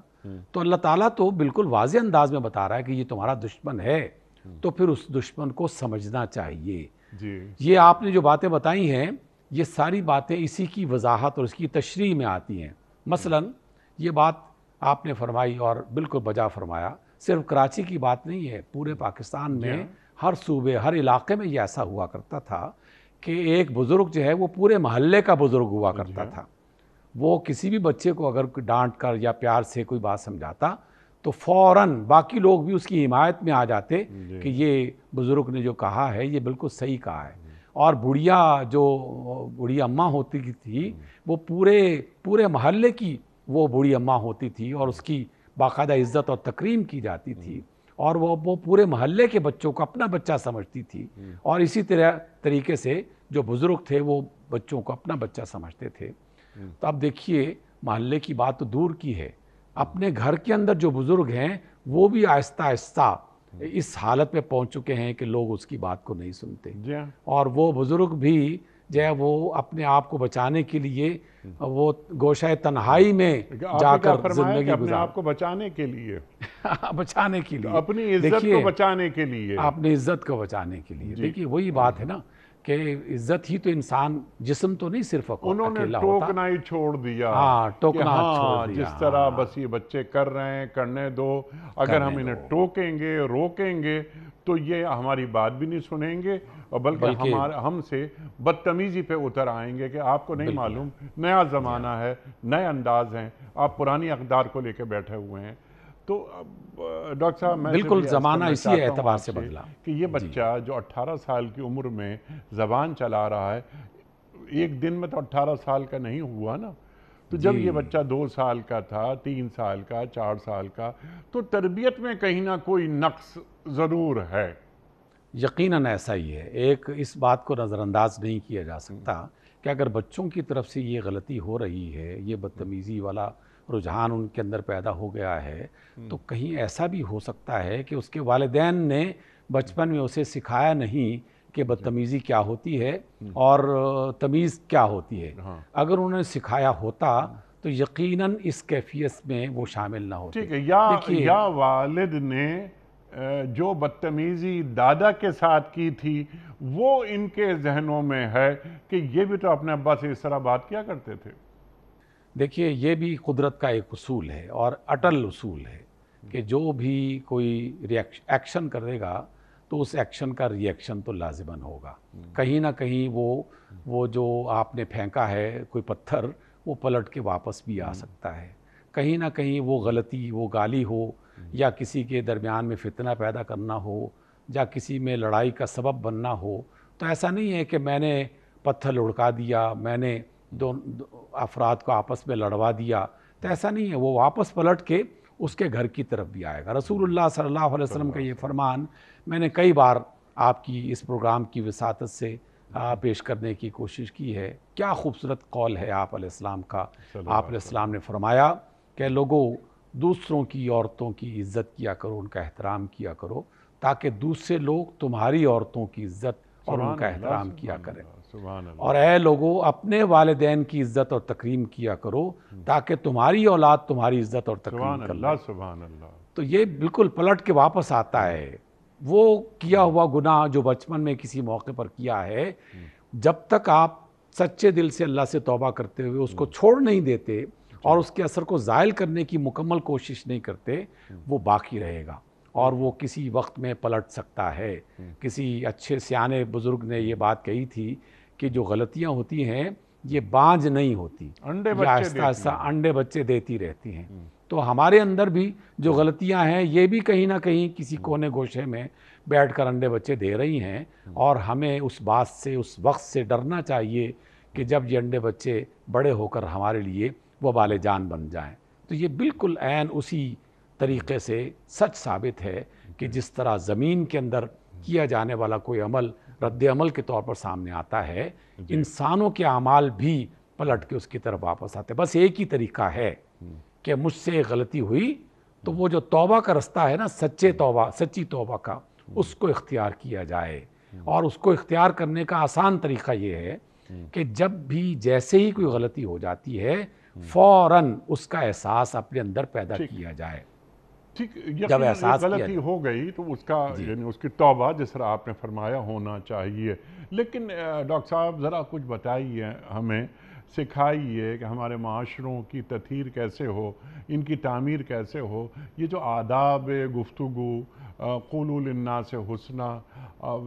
تو اللہ تعالیٰ تو بالکل واضح انداز میں بتا رہا ہے کہ یہ تمہارا دشمن ہے، تو پھر اس دشمن کو سمجھنا چاہیے. یہ آپ نے جو باتیں بتائی ہیں، یہ ساری باتیں اسی کی وضاحت اور اس کی تشریح میں آتی ہیں. مثلا یہ بات آپ نے فرمائی اور بالکل بجا فرمایا، صرف کراچی کی بات نہیں ہے، پورے پاکستان میں ہر صوبے، ہر علاقے میں یہ ایسا ہوا کرتا تھا کہ ایک بزرگ جو ہے وہ پورے محلے کا بزرگ ہوا کرتا تھا. وہ کسی بھی بچے کو اگر ڈانٹ کر یا پیار سے کوئی بات سمجھاتا تو فوراً باقی لوگ بھی اس کی حمایت میں آ جاتے کہ یہ بزرگ نے جو کہا ہے یہ بالکل صحیح کہا ہے. اور بوڑھی اماں ہوتی تھی، وہ پورے محلے کی وہ بوڑھی اماں ہوتی تھی اور اس کی باقاعدہ عزت اور تکریم کی جاتی تھی، اور وہ پورے محلے کے بچوں کو اپنا بچہ سمجھتی تھی. اور اسی طریقے سے جو بزرگ تھے وہ بچوں کو اپنا بچہ سمجھتے تھے. تو اب دیکھیے، محلے کی بات تو دور کی ہے، اپنے گھر کے اندر جو بزرگ ہیں وہ بھی آہستہ آہستہ اس حالت میں پہنچ چکے ہیں کہ لوگ اس کی بات کو نہیں سنتے. اور وہ بزرگ بھی جو ہے وہ اپنے آپ کو بچانے کے لیے وہ گوشہ تنہائی میں جا کر زندگی اپنے آپ کو بچانے کے لیے بچانے کے لیے، اپنی عزت کو بچانے کے لیے، اپنی عزت کو بچانے کے لیے. دیکھیے وہی بات ہے نا کہ عزت ہی تو انسان، جسم تو نہیں صرف انہوں نے اکیلا ہوتا. ٹوکنا ہی چھوڑ دیا. ٹوکنا چھوڑ دیا. جس طرح بس یہ بچے کر رہے ہیں کرنے دو، اگر ہم انہیں ٹوکیں گے روکیں گے تو یہ ہماری بات بھی نہیں سنیں گے، اور بلکہ ہم سے بدتمیزی پہ اتر آئیں گے کہ آپ کو نہیں معلوم، نیا زمانہ ہے، نئے انداز ہیں، آپ پرانی اقدار کو لے کے بیٹھے ہوئے ہیں. تو ڈاکٹر صاحب میں بالکل زمانہ اسی اعتبار سے بدلا کہ یہ بچہ جو 18 سال کی عمر میں زبان چلا رہا ہے، ایک دن میں تو 18 سال کا نہیں ہوا نا. تو جب یہ بچہ 2 سال کا تھا، 3 سال کا، 4 سال کا، تو تربیت میں کہیں نہ کوئی نقص ضرور ہے. یقیناً ایسا ہی ہے. ایک اس بات کو نظر انداز نہیں کیا جا سکتا کہ اگر بچوں کی طرف سے یہ غلطی ہو رہی ہے، یہ بدتمیزی والا رجحان ان کے اندر پیدا ہو گیا ہے، تو کہیں ایسا بھی ہو سکتا ہے کہ اس کے والدین نے بچپن میں اسے سکھایا نہیں کہ بدتمیزی کیا ہوتی ہے اور تمیز کیا ہوتی ہے. اگر انہوں نے سکھایا ہوتا تو یقیناً اس کیفیت میں وہ شامل نہ ہوتے. ٹھیک ہے، یا والد نے جو بدتمیزی دادا کے ساتھ کی تھی وہ ان کے ذہنوں میں ہے کہ یہ بھی تو اپنے ابا سے اس طرح بات کیا کرتے تھے. دیکھیے یہ بھی قدرت کا ایک اصول ہے اور اٹل اصول ہے کہ جو بھی کوئی ایکشن کرے گا تو اس ایکشن کا ری ایکشن تو لازماً ہوگا. کہیں نہ کہیں وہ جو آپ نے پھینکا ہے کوئی پتھر، وہ پلٹ کے واپس بھی آ سکتا ہے. کہیں نہ کہیں وہ غلطی، وہ گالی ہو یا کسی کے درمیان میں فتنہ پیدا کرنا ہو یا کسی میں لڑائی کا سبب بننا ہو، تو ایسا نہیں ہے کہ میں نے پتھر لڑکا دیا، میں نے دو افراد کو آپس میں لڑوا دیا، تو ایسا نہیں ہے. وہ واپس پلٹ کے اس کے گھر کی طرف بھی آئے گا. رسول اللہ صلی اللہ علیہ وسلم کا یہ فرمان میں نے کئی بار آپ کی اس پروگرام کی وساطت سے پیش کرنے کی کوشش کی ہے. کیا خوبصورت قول ہے آپ علیہ السلام کا. آپ علیہ السلام نے فرمایا کہ لوگوں، دوسروں کی عورتوں کی عزت کیا کرو، ان کا احترام کیا کرو، تاکہ دوسرے لوگ تمہاری عورتوں کی عزت اور ان کا احترام کیا کریں. اور اے لوگوں، اپنے والدین کی عزت اور تکریم کیا کرو تاکہ تمہاری اولاد تمہاری عزت اور تکریم کر لے. سبحان اللہ. تو یہ بالکل پلٹ کے واپس آتا ہے. وہ کیا ہوا گناہ جو بچپن میں کسی موقع پر کیا ہے، جب تک آپ سچے دل سے اللہ سے توبہ کرتے ہوئے اس کو چھوڑ نہیں دیتے اور اس کے اثر کو زائل کرنے کی مکمل کوشش نہیں کرتے، وہ باقی رہے گا اور وہ کسی وقت میں پلٹ سکتا ہے. کسی اچھے سیانے بزرگ نے یہ بات کہی تھی کہ جو غلطیاں ہوتی ہیں یہ بانجھ نہیں ہوتی، یہ آہستہ آہستہ انڈے بچے دیتی رہتی ہیں. تو ہمارے اندر بھی جو غلطیاں ہیں یہ بھی کہیں نہ کہیں کسی کونے گوشے میں بیٹھ کر انڈے بچے دے رہی ہیں، اور ہمیں اس بات سے، اس وقت سے ڈرنا چاہیے کہ جب یہ انڈے بچے بڑے ہو کر ہمارے لیے وبال جان بن جائیں. تو یہ بالکل عین اسی طریقے سے سچ ثابت ہے کہ جس طرح زمین کے اندر کیا جانے والا کوئی عمل رد عمل کے طور پر سامنے آتا ہے، انسانوں کے اعمال بھی پلٹ کے اس کی طرف واپس آتے ہیں۔ بس ایک ہی طریقہ ہے کہ مجھ سے ایک غلطی ہوئی تو وہ جو توبہ کا رستہ ہے نا، سچی توبہ کا، اس کو اختیار کیا جائے۔ اور اس کو اختیار کرنے کا آسان طریقہ یہ ہے کہ جب بھی جیسے ہی کوئی غلطی ہو جاتی ہے فوراً اس کا احساس اپنے اندر پیدا کیا جائے۔ ٹھیک، جب یقیناً احساس ایک کیا غلطی جائے ہو گئی تو اس کا یعنی اس کی توبہ جس طرح آپ نے فرمایا ہونا چاہیے۔ لیکن ڈاکٹر صاحب ذرا کچھ بتائیے ہمیں، سکھائیے کہ ہمارے معاشروں کی تطہیر کیسے ہو، ان کی تعمیر کیسے ہو۔ یہ جو آداب گفتگو، قولوا للناس حسنا،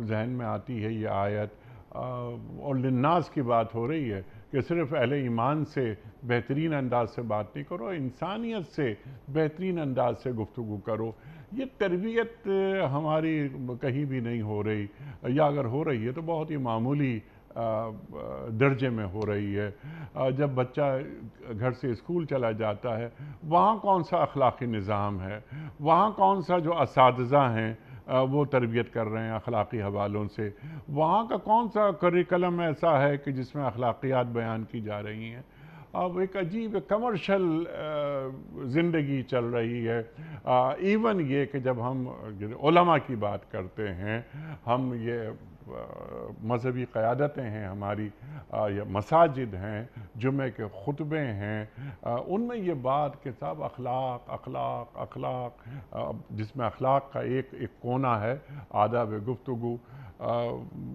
ذہن میں آتی ہے یہ آیت، اور للناس کی بات ہو رہی ہے کہ صرف اہل ایمان سے بہترین انداز سے بات نہیں کرو، انسانیت سے بہترین انداز سے گفتگو کرو۔ یہ تربیت ہماری کہیں بھی نہیں ہو رہی، یا اگر ہو رہی ہے تو بہت ہی معمولی درجے میں ہو رہی ہے۔ جب بچہ گھر سے اسکول چلا جاتا ہے، وہاں کون سا اخلاقی نظام ہے، وہاں کون سا جو اساتذہ ہیں وہ تربیت کر رہے ہیں اخلاقی حوالوں سے، وہاں کا کون سا کریکلم ایسا ہے کہ جس میں اخلاقیات بیان کی جا رہی ہیں۔ اب ایک عجیب کمرشل زندگی چل رہی ہے۔ ایون یہ کہ جب ہم علماء کی بات کرتے ہیں، ہم یہ مذہبی قیادتیں ہیں ہماری، یا مساجد ہیں، جمعے کے خطبے ہیں، ان میں یہ بات کہ صاحب اخلاق اخلاق اخلاق، جس میں اخلاق کا ایک کونا ہے آداب گفتگو۔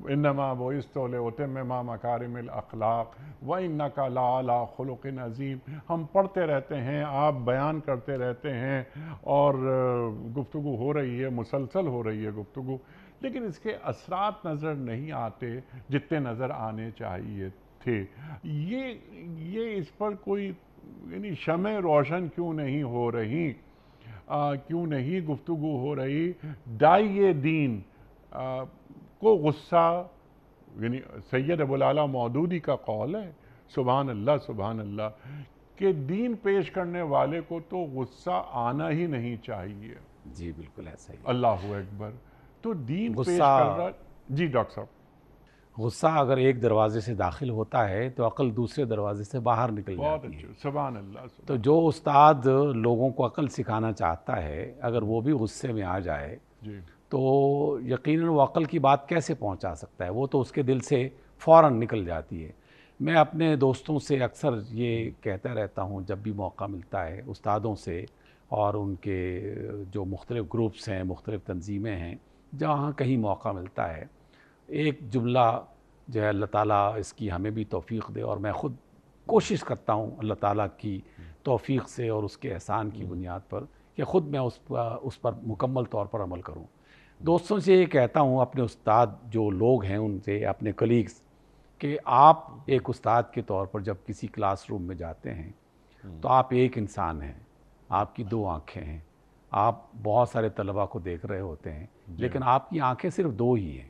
انما بعثت لاتمم مکارم الاخلاق وانک لعلی خلق عظیم۔ ہم پڑھتے رہتے ہیں، آپ بیان کرتے رہتے ہیں، اور گفتگو ہو رہی ہے، مسلسل ہو رہی ہے گفتگو، لیکن اس کے اثرات نظر نہیں آتے جتنے نظر آنے چاہیے تھے۔ یہ اس پر کوئی یعنی شمع روشن کیوں نہیں ہو رہی، کیوں نہیں گفتگو ہو رہی؟ داعی دین کو غصہ، یعنی سید ابوالعالیٰ مودودی کا قول ہے، سبحان اللہ سبحان اللہ، کہ دین پیش کرنے والے کو تو غصہ آنا ہی نہیں چاہیے۔ جی بالکل ایسا ہی۔ اللہ اکبر، تو دین پیش غصہ کر رہا۔ جی ڈاکٹر صاحب۔ غصہ اگر ایک دروازے سے داخل ہوتا ہے تو عقل دوسرے دروازے سے باہر نکل بہت جاتی ہے۔ اچھا، سبحان اللہ تو جو استاد لوگوں کو عقل سکھانا چاہتا ہے اگر وہ بھی غصے میں آ جائے جی تو یقیناً وہ عقل کی بات کیسے پہنچا سکتا ہے؟ وہ تو اس کے دل سے فوراً نکل جاتی ہے۔ میں اپنے دوستوں سے اکثر یہ کہتا رہتا ہوں جب بھی موقع ملتا ہے، استادوں سے اور ان کے جو مختلف گروپس ہیں، مختلف تنظیمیں ہیں، جہاں کہیں موقع ملتا ہے، ایک جملہ جو ہے اللہ تعالیٰ اس کی ہمیں بھی توفیق دے، اور میں خود کوشش کرتا ہوں اللہ تعالیٰ کی توفیق سے اور اس کے احسان کی بنیاد پر کہ خود میں اس پر مکمل طور پر عمل کروں۔ دوستوں سے یہ کہتا ہوں، اپنے استاد جو لوگ ہیں ان سے، اپنے کلیگز، کہ آپ ایک استاد کے طور پر جب کسی کلاس روم میں جاتے ہیں تو آپ ایک انسان ہیں، آپ کی دو آنکھیں ہیں، آپ بہت سارے طلباء کو دیکھ رہے ہوتے ہیں، لیکن آپ کی آنکھیں صرف دو ہی ہیں،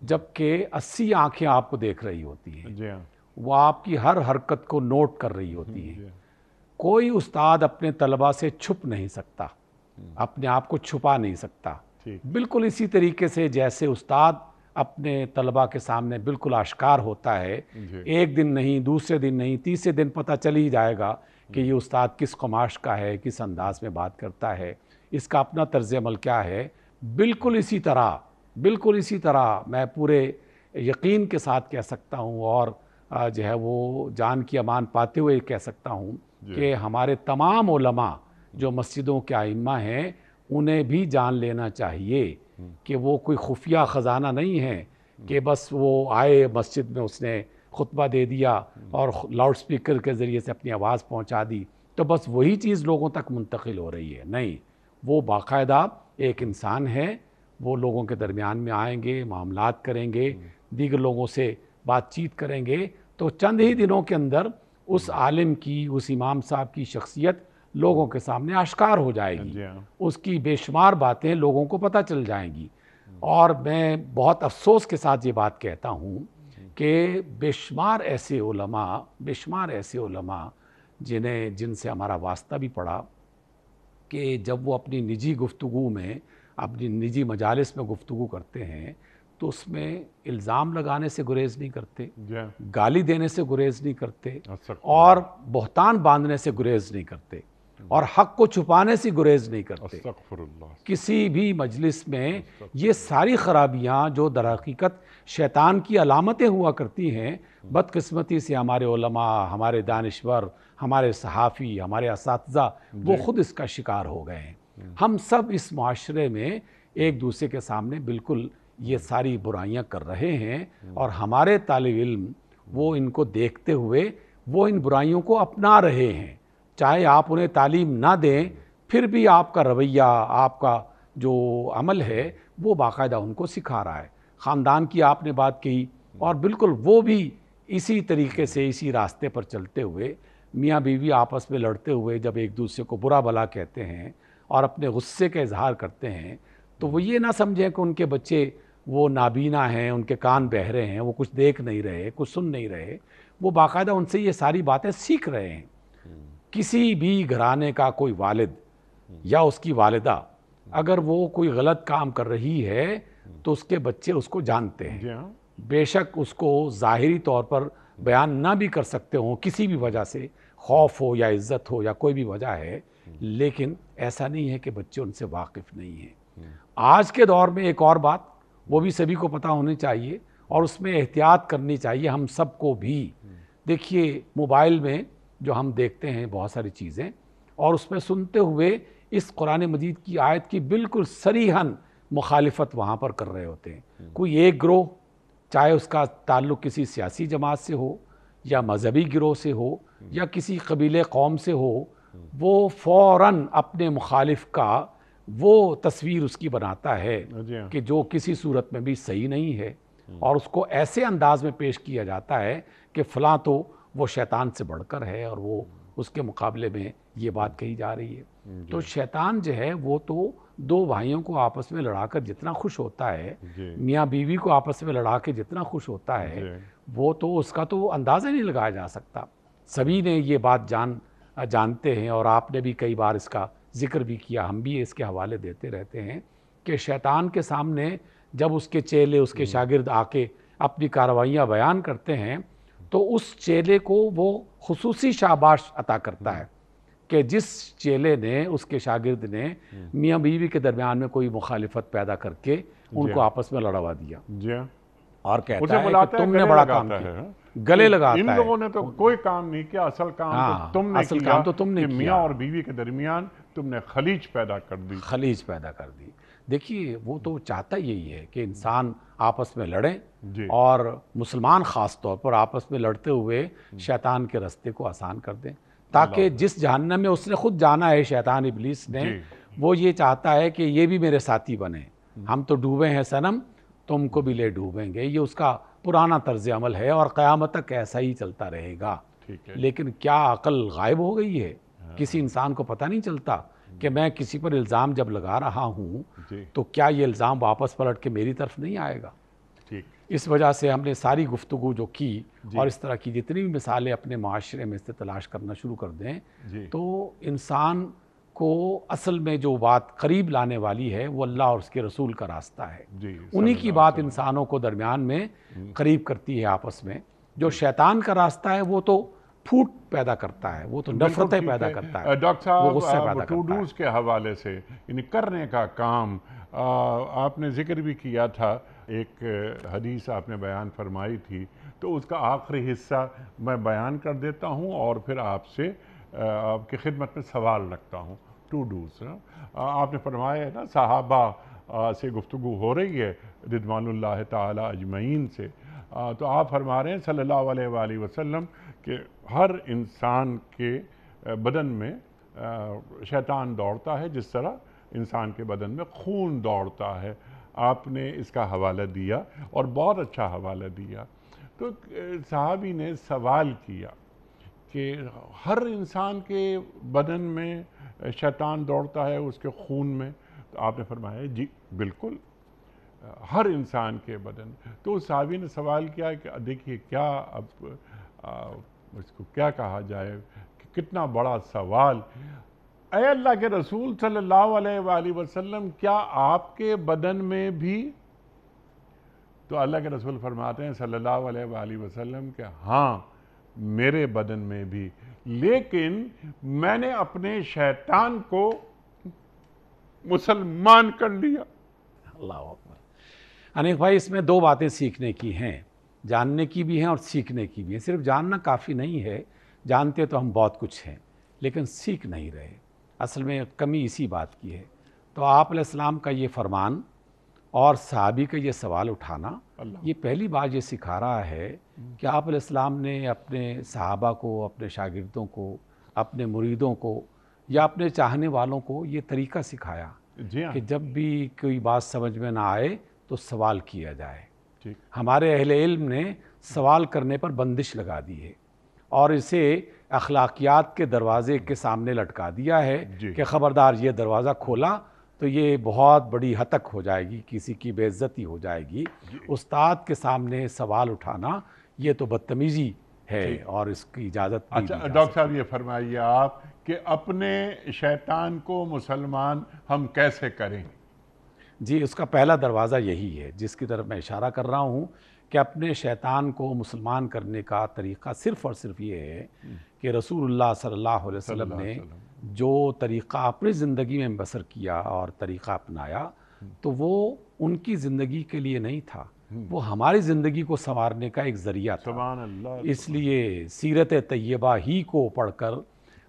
جبکہ 80 آنکھیں آپ کو دیکھ رہی ہوتی ہیں، جی ہاں وہ آپ کی ہر حرکت کو نوٹ کر رہی ہوتی ہیں۔ کوئی استاد اپنے طلباء سے چھپ نہیں سکتا، اپنے آپ کو چھپا نہیں سکتا۔ بالکل اسی طریقے سے جیسے استاد اپنے طلباء کے سامنے بالکل آشکار ہوتا ہے، ایک دن نہیں، دوسرے دن نہیں، تیسرے دن پتہ چل ہی جائے گا کہ یہ استاد کس قماش کا ہے، کس انداز میں بات کرتا ہے، اس کا اپنا طرز عمل کیا ہے۔ بالکل اسی طرح میں پورے یقین کے ساتھ کہہ سکتا ہوں، اور جو ہے وہ جان کی امان پاتے ہوئے کہہ سکتا ہوں کہ ہمارے تمام علماء جو مسجدوں کے ائمہ ہیں انہیں بھی جان لینا چاہیے کہ وہ کوئی خفیہ خزانہ نہیں ہے کہ بس وہ آئے مسجد میں، اس نے خطبہ دے دیا اور لاؤڈ سپیکر کے ذریعے سے اپنی آواز پہنچا دی تو بس وہی چیز لوگوں تک منتقل ہو رہی ہے۔ نہیں، وہ باقاعدہ ایک انسان ہے، وہ لوگوں کے درمیان میں آئیں گے، معاملات کریں گے، دیگر لوگوں سے بات چیت کریں گے، تو چند ہی دنوں کے اندر اس عالم کی، اس امام صاحب کی شخصیت لوگوں کے سامنے آشکار ہو جائے گی، اس کی بے شمار باتیں لوگوں کو پتہ چل جائیں گی۔ اور میں بہت افسوس کے ساتھ یہ بات کہتا ہوں کہ بے شمار ایسے علماء جن سے ہمارا واسطہ بھی پڑا کہ جب وہ اپنی نجی گفتگو میں، اپنی نجی مجالس میں گفتگو کرتے ہیں تو اس میں الزام لگانے سے گریز نہیں کرتے، جی گالی دینے سے گریز نہیں کرتے، استغفر اور بہتان باندھنے سے گریز نہیں کرتے، اور حق کو چھپانے سے گریز نہیں کرتے۔ استغفر اللہ کسی بھی مجلس میں یہ ساری خرابیاں جو در حقیقت شیطان کی علامتیں ہوا کرتی ہیں، بدقسمتی سے ہمارے علماء، ہمارے دانشور، ہمارے صحافی، ہمارے اساتذہ وہ خود اس کا شکار ہو گئے ہیں۔ ہم سب اس معاشرے میں ایک دوسرے کے سامنے بالکل یہ ساری برائیاں کر رہے ہیں، اور ہمارے طالب علم وہ ان کو دیکھتے ہوئے وہ ان برائیوں کو اپنا رہے ہیں۔ چاہے آپ انہیں تعلیم نہ دیں، پھر بھی آپ کا رویہ، آپ کا جو عمل ہے وہ باقاعدہ ان کو سکھا رہا ہے۔ خاندان کی آپ نے بات کہی، اور بالکل وہ بھی اسی طریقے سے اسی راستے پر چلتے ہوئے میاں بیوی آپس میں لڑتے ہوئے جب ایک دوسرے کو برا بھلا کہتے ہیں اور اپنے غصے کا اظہار کرتے ہیں، تو وہ یہ نہ سمجھیں کہ ان کے بچے وہ نابینا ہیں، ان کے کان بہرے ہیں، وہ کچھ دیکھ نہیں رہے، کچھ سن نہیں رہے، وہ باقاعدہ ان سے یہ ساری باتیں سیکھ رہے ہیں۔ کسی بھی گھرانے کا کوئی والد یا اس کی والدہ اگر وہ کوئی غلط کام کر رہی ہے تو اس کے بچے اس کو جانتے ہیں، جی ہاں بے شک اس کو ظاہری طور پر بیان نہ بھی کر سکتے ہوں کسی بھی وجہ سے، خوف ہو یا عزت ہو یا کوئی بھی وجہ ہے، لیکن ایسا نہیں ہے کہ بچے ان سے واقف نہیں ہیں۔ آج کے دور میں ایک اور بات وہ بھی سبھی کو پتہ ہونی چاہیے، اور اس میں احتیاط کرنی چاہیے ہم سب کو بھی۔ دیکھیے موبائل میں جو ہم دیکھتے ہیں بہت ساری چیزیں، اور اس میں سنتے ہوئے اس قرآن مجید کی آیت کی بالکل صریحاً مخالفت وہاں پر کر رہے ہوتے ہیں۔ کوئی ایک گروہ، چاہے اس کا تعلق کسی سیاسی جماعت سے ہو یا مذہبی گروہ سے ہو یا کسی قبیلے قوم سے ہو، وہ فوراً اپنے مخالف کا وہ تصویر اس کی بناتا ہے جی ہاں کہ جو کسی صورت میں بھی صحیح نہیں ہے، اور اس کو ایسے انداز میں پیش کیا جاتا ہے کہ فلاں تو وہ شیطان سے بڑھ کر ہے، اور وہ اس کے مقابلے میں یہ بات کہی جا رہی ہے۔ تو شیطان جو ہے وہ تو دو بھائیوں کو آپس میں لڑا کر جتنا خوش ہوتا ہے، جی میاں بیوی کو آپس میں لڑا کے جتنا خوش ہوتا ہے، وہ تو اس کا تو اندازہ نہیں لگایا جا سکتا۔ سبھی نے یہ بات جانتے ہیں، اور آپ نے بھی کئی بار اس کا ذکر بھی کیا، ہم بھی اس کے حوالے دیتے رہتے ہیں کہ شیطان کے سامنے جب اس کے چیلے، اس کے شاگرد آ کے اپنی کارروائیاں بیان کرتے ہیں تو اس چیلے کو وہ خصوصی شاباش عطا کرتا ہے کہ جس چیلے نے، اس کے شاگرد نے میاں بیوی کے درمیان میں کوئی مخالفت پیدا کر کے ان کو آپس میں لڑوا دیا، جی ہاں اور اسے کہتا ہے کہ بلاتا ہے، تم نے گلے بڑا کام لگاتا کیا، ہے، گلے ان لگاتا ہے۔ لوگوں نے تو کوئی کام نہیں کیا، اصل کام تو ہاں، تم نے اصل کیا کام تو تم نے کہ کیا، میاں اور بیوی کے درمیان تم نے خلیج پیدا کر دی۔ خلیج پیدا کر دی۔ دیکھیے وہ تو چاہتا یہی ہے کہ انسان آپس میں لڑیں، جی اور مسلمان خاص طور پر آپس میں لڑتے ہوئے شیطان کے رستے کو آسان کر دیں، تاکہ جس جہنم میں اس نے خود جانا ہے شیطان ابلیس نے، جی وہ یہ چاہتا ہے کہ یہ بھی میرے ساتھی بنے، ہم تو ڈوبے ہیں صنم، تم کو بھی لے ڈوبیں گے۔ یہ اس کا پرانا طرز عمل ہے، اور قیامت تک ایسا ہی چلتا رہے گا۔ ٹھیک ہے لیکن کیا عقل غائب ہو گئی ہے؟ کسی انسان کو پتہ نہیں چلتا کہ میں کسی پر الزام جب لگا رہا ہوں جی تو کیا یہ الزام واپس پلٹ کے میری طرف نہیں آئے گا؟ ٹھیک اس وجہ سے ہم نے ساری گفتگو جو کی، جی اور اس طرح کی جتنی بھی مثالیں اپنے معاشرے میں سے تلاش کرنا شروع کر دیں، جی تو انسان کو اصل میں جو بات قریب لانے والی ہے وہ اللہ اور اس کے رسول کا راستہ ہے۔ جی انہی کی بات انسانوں کو درمیان میں قریب کرتی ہے آپس میں۔ جو شیطان کا راستہ ہے وہ تو پھوٹ پیدا کرتا ہے، وہ تو نفرتیں پیدا کرتا ہے، ڈاکٹر وہ غصہ صاحب پیدا ٹو کرتا ہے۔ ڈوز کے حوالے سے یعنی کرنے کا کام آپ نے ذکر بھی کیا تھا، ایک حدیث آپ نے بیان فرمائی تھی، تو اس کا آخری حصہ میں بیان کر دیتا ہوں اور پھر آپ سے آپ کی خدمت میں سوال رکھتا ہوں۔ ٹو ڈوز آپ نے فرمایا ہے نا، صحابہ سے گفتگو ہو رہی ہے رضوان اللہ تعالی اجمعین سے، تو آپ فرما رہے ہیں صلی اللہ علیہ وآلہ وسلم کہ ہر انسان کے بدن میں شیطان دوڑتا ہے جس طرح انسان کے بدن میں خون دوڑتا ہے۔ آپ نے اس کا حوالہ دیا اور بہت اچھا حوالہ دیا۔ تو صحابی نے سوال کیا کہ ہر انسان کے بدن میں شیطان دوڑتا ہے، اس کے خون میں؟ تو آپ نے فرمایا جی بالکل، ہر انسان کے بدن۔ تو اس صحابی نے سوال کیا کہ دیکھیے کیا اب اس کو کیا کہا جائے کہ کتنا بڑا سوال، اے اللہ کے رسول صلی اللہ علیہ وآلہ وسلم، کیا آپ کے بدن میں بھی تو اللہ کے رسول فرماتے ہیں صلی اللہ علیہ وآلہ وسلم کہ ہاں میرے بدن میں بھی، لیکن میں نے اپنے شیطان کو مسلمان کر لیا۔ اللہ اکبر۔ انیف بھائی، اس میں دو باتیں سیکھنے کی ہیں، جاننے کی بھی ہیں اور سیکھنے کی بھی ہیں۔ صرف جاننا کافی نہیں ہے، جانتے تو ہم بہت کچھ ہیں لیکن سیکھ نہیں رہے۔ اصل میں کمی اسی بات کی ہے۔ تو آپ علیہ السلام کا یہ فرمان اور صحابی کا یہ سوال اٹھانا، یہ پہلی بات یہ سکھا رہا ہے کہ آپ علیہ السلام نے اپنے صحابہ کو، اپنے شاگردوں کو، اپنے مریدوں کو یا اپنے چاہنے والوں کو یہ طریقہ سکھایا جی ہاں، کہ جب بھی کوئی بات سمجھ میں نہ آئے تو سوال کیا جائے۔ ٹھیک، ہمارے اہل علم نے سوال کرنے پر بندش لگا دی ہے اور اسے اخلاقیات کے دروازے کے سامنے لٹکا دیا ہے جی کہ خبردار یہ دروازہ کھولا تو یہ بہت بڑی ہتک ہو جائے گی، کسی کی بے عزتی ہو جائے گی۔ استاد کے سامنے سوال اٹھانا یہ تو بدتمیزی ہے اور اس کی اجازت نہیں دی اچھا جا ڈاکٹر سکتی۔ صاحب یہ فرمائیے آپ کہ اپنے شیطان کو مسلمان ہم کیسے کریں؟ جی، اس کا پہلا دروازہ یہی ہے جس کی طرف میں اشارہ کر رہا ہوں کہ اپنے شیطان کو مسلمان کرنے کا طریقہ صرف اور صرف یہ ہے کہ رسول اللہ صلی اللہ علیہ صلی وسلم اللہ نے علیہ وسلم، جو طریقہ اپنی زندگی میں بسر کیا اور طریقہ اپنایا تو وہ ان کی زندگی کے لیے نہیں تھا، وہ ہماری زندگی کو سنوارنے کا ایک ذریعہ تھا۔ سبحان اللہ، اس لیے سیرت طیبہ ہی کو پڑھ کر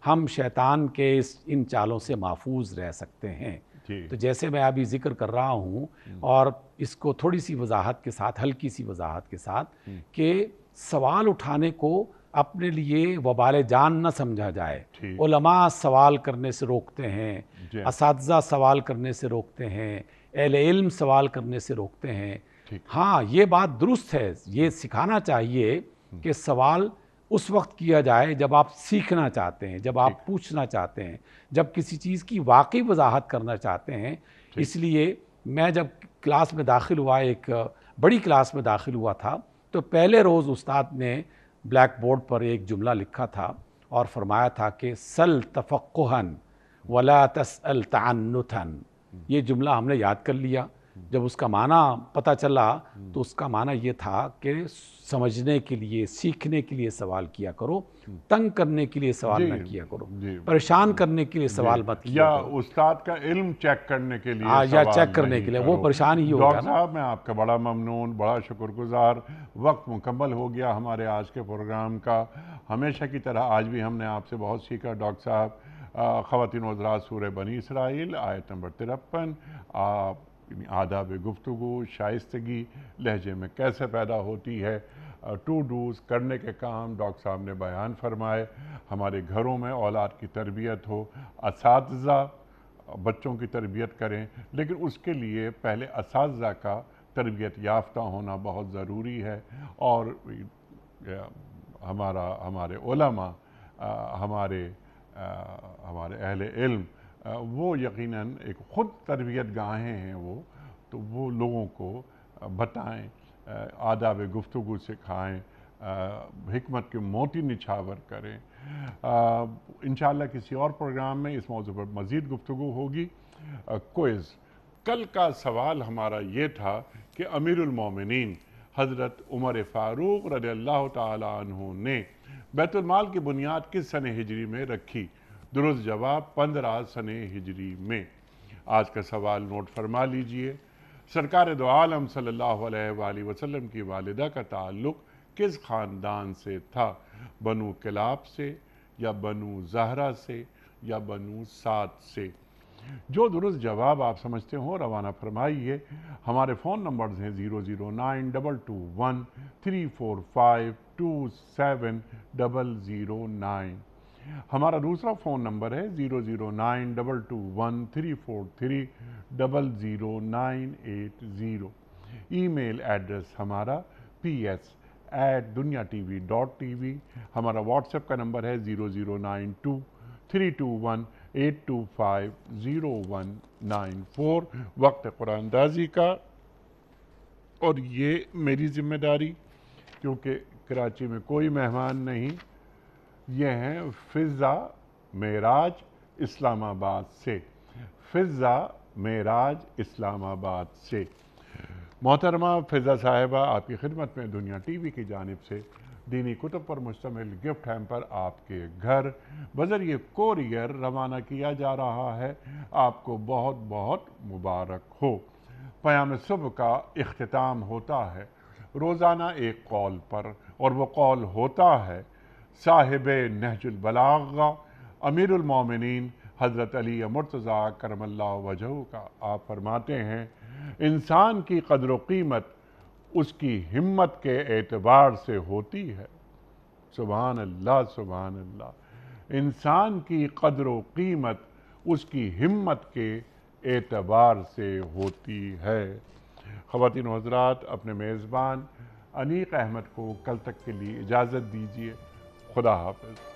ہم شیطان کے ان چالوں سے محفوظ رہ سکتے ہیں۔ جی تو جیسے میں ابھی ذکر کر رہا ہوں اور اس کو تھوڑی سی وضاحت کے ساتھ، ہلکی سی وضاحت کے ساتھ، کہ سوال اٹھانے کو اپنے لیے وبال جان نہ سمجھا جائے۔ ٹھیک، علماء سوال کرنے سے روکتے ہیں، جی اساتذہ سوال کرنے سے روکتے ہیں، اہل علم سوال کرنے سے روکتے ہیں۔ ٹھیک، ہاں، یہ بات درست ہے، یہ سکھانا چاہیے کہ سوال اس وقت کیا جائے جب آپ سیکھنا چاہتے ہیں، جب آپ پوچھنا چاہتے ہیں، جب کسی چیز کی واقعی وضاحت کرنا چاہتے ہیں۔ اس لیے میں جب کلاس میں داخل ہوا، ایک بڑی کلاس میں داخل ہوا تھا، تو پہلے روز استاد نے بلیک بورڈ پر ایک جملہ لکھا تھا اور فرمایا تھا کہ سل تفقہن ولا تسأل تعنتن۔ یہ جملہ ہم نے یاد کر لیا۔ جب اس کا معنی پتہ چلا تو اس کا معنی یہ تھا کہ سمجھنے کے لیے، سیکھنے کے لیے سوال کیا کرو، تنگ کرنے کے لیے سوال نہ کیا کرو، جی، پریشان کرنے کے لیے سوال مت کیا یا کرو، استاد کا علم چیک کرنے کے لیے یا سوال چیک کرنے نہیں کے لیے، کرو۔ وہ پریشان ہی ہوگا ڈاکٹر نا۔ صاحب میں آپ کا بڑا ممنون، بڑا شکر گزار۔ وقت مکمل ہو گیا ہمارے آج کے پروگرام کا۔ ہمیشہ کی طرح آج بھی ہم نے آپ سے بہت سیکھا ڈاکٹر صاحب۔ خواتین و حضرات، سورہ بنی اسرائیل آیت نمبر 53، آپ آداب گفتگو، شائستگی لہجے میں کیسے پیدا ہوتی ہے، ٹو ڈوز کرنے کے کام ڈاکٹر صاحب نے بیان فرمائے۔ ہمارے گھروں میں اولاد کی تربیت ہو، اساتذہ بچوں کی تربیت کریں، لیکن اس کے لیے پہلے اساتذہ کا تربیت یافتہ ہونا بہت ضروری ہے، اور ہمارے علماء، ہمارے اہل علم، وہ یقیناً ایک خود تربیت گاہیں ہیں، وہ لوگوں کو بتائیں، آداب گفتگو سکھائیں، حکمت کے موتی نچھاور کریں۔ انشاءاللہ کسی اور پروگرام میں اس موضوع پر مزید گفتگو ہوگی۔ کوئز، کل کا سوال ہمارا یہ تھا کہ امیر المومنین حضرت عمر فاروق رضی اللہ تعالی عنہ نے بیت المال کی بنیاد کس سنہ ہجری میں رکھی؟ درست جواب 15 سنہ ہجری میں۔ آج کا سوال نوٹ فرما لیجئے۔ سرکار دو عالم صلی اللہ علیہ وآلہ وسلم کی والدہ کا تعلق کس خاندان سے تھا؟ بنو کلاب سے، یا بنو زہرہ سے، یا بنو سعد سے؟ جو درست جواب آپ سمجھتے ہوں روانہ فرمائیے۔ ہمارے فون نمبرز ہیں 009221345270009۔ ہمارا دوسرا فون نمبر ہے 009221343000980۔ ای میل ایڈریس ہمارا ps@duniatv.tv۔ ہمارا واٹس ایپ کا نمبر ہے 009232182500194۔ وقت قرآن اندازی کا، اور یہ میری ذمہ داری کیونکہ کراچی میں کوئی مہمان نہیں، یہ ہیں فضا معراج اسلام آباد سے، فضا معراج اسلام آباد سے۔ محترمہ فضا صاحبہ، آپ کی خدمت میں دنیا ٹی وی کی جانب سے دینی کتب پر مشتمل گفٹ ہیمپر آپ کے گھر بذریعہ کوریئر روانہ کیا جا رہا ہے۔ آپ کو بہت بہت مبارک ہو۔ پیام صبح کا اختتام ہوتا ہے روزانہ ایک قول پر، اور وہ قول ہوتا ہے صاحب نہج البلاغہ امیر المومنین حضرت علی مرتضیٰ کرم اللہ وجہہ کا۔ آپ فرماتے ہیں انسان کی قدر و قیمت اس کی ہمت کے اعتبار سے ہوتی ہے۔ سبحان اللہ، سبحان اللہ۔ انسان کی قدر و قیمت اس کی ہمت کے اعتبار سے ہوتی ہے۔ خواتین و حضرات، اپنے میزبان انیق احمد کو کل تک کے لیے اجازت دیجیے۔ خدا حافظ۔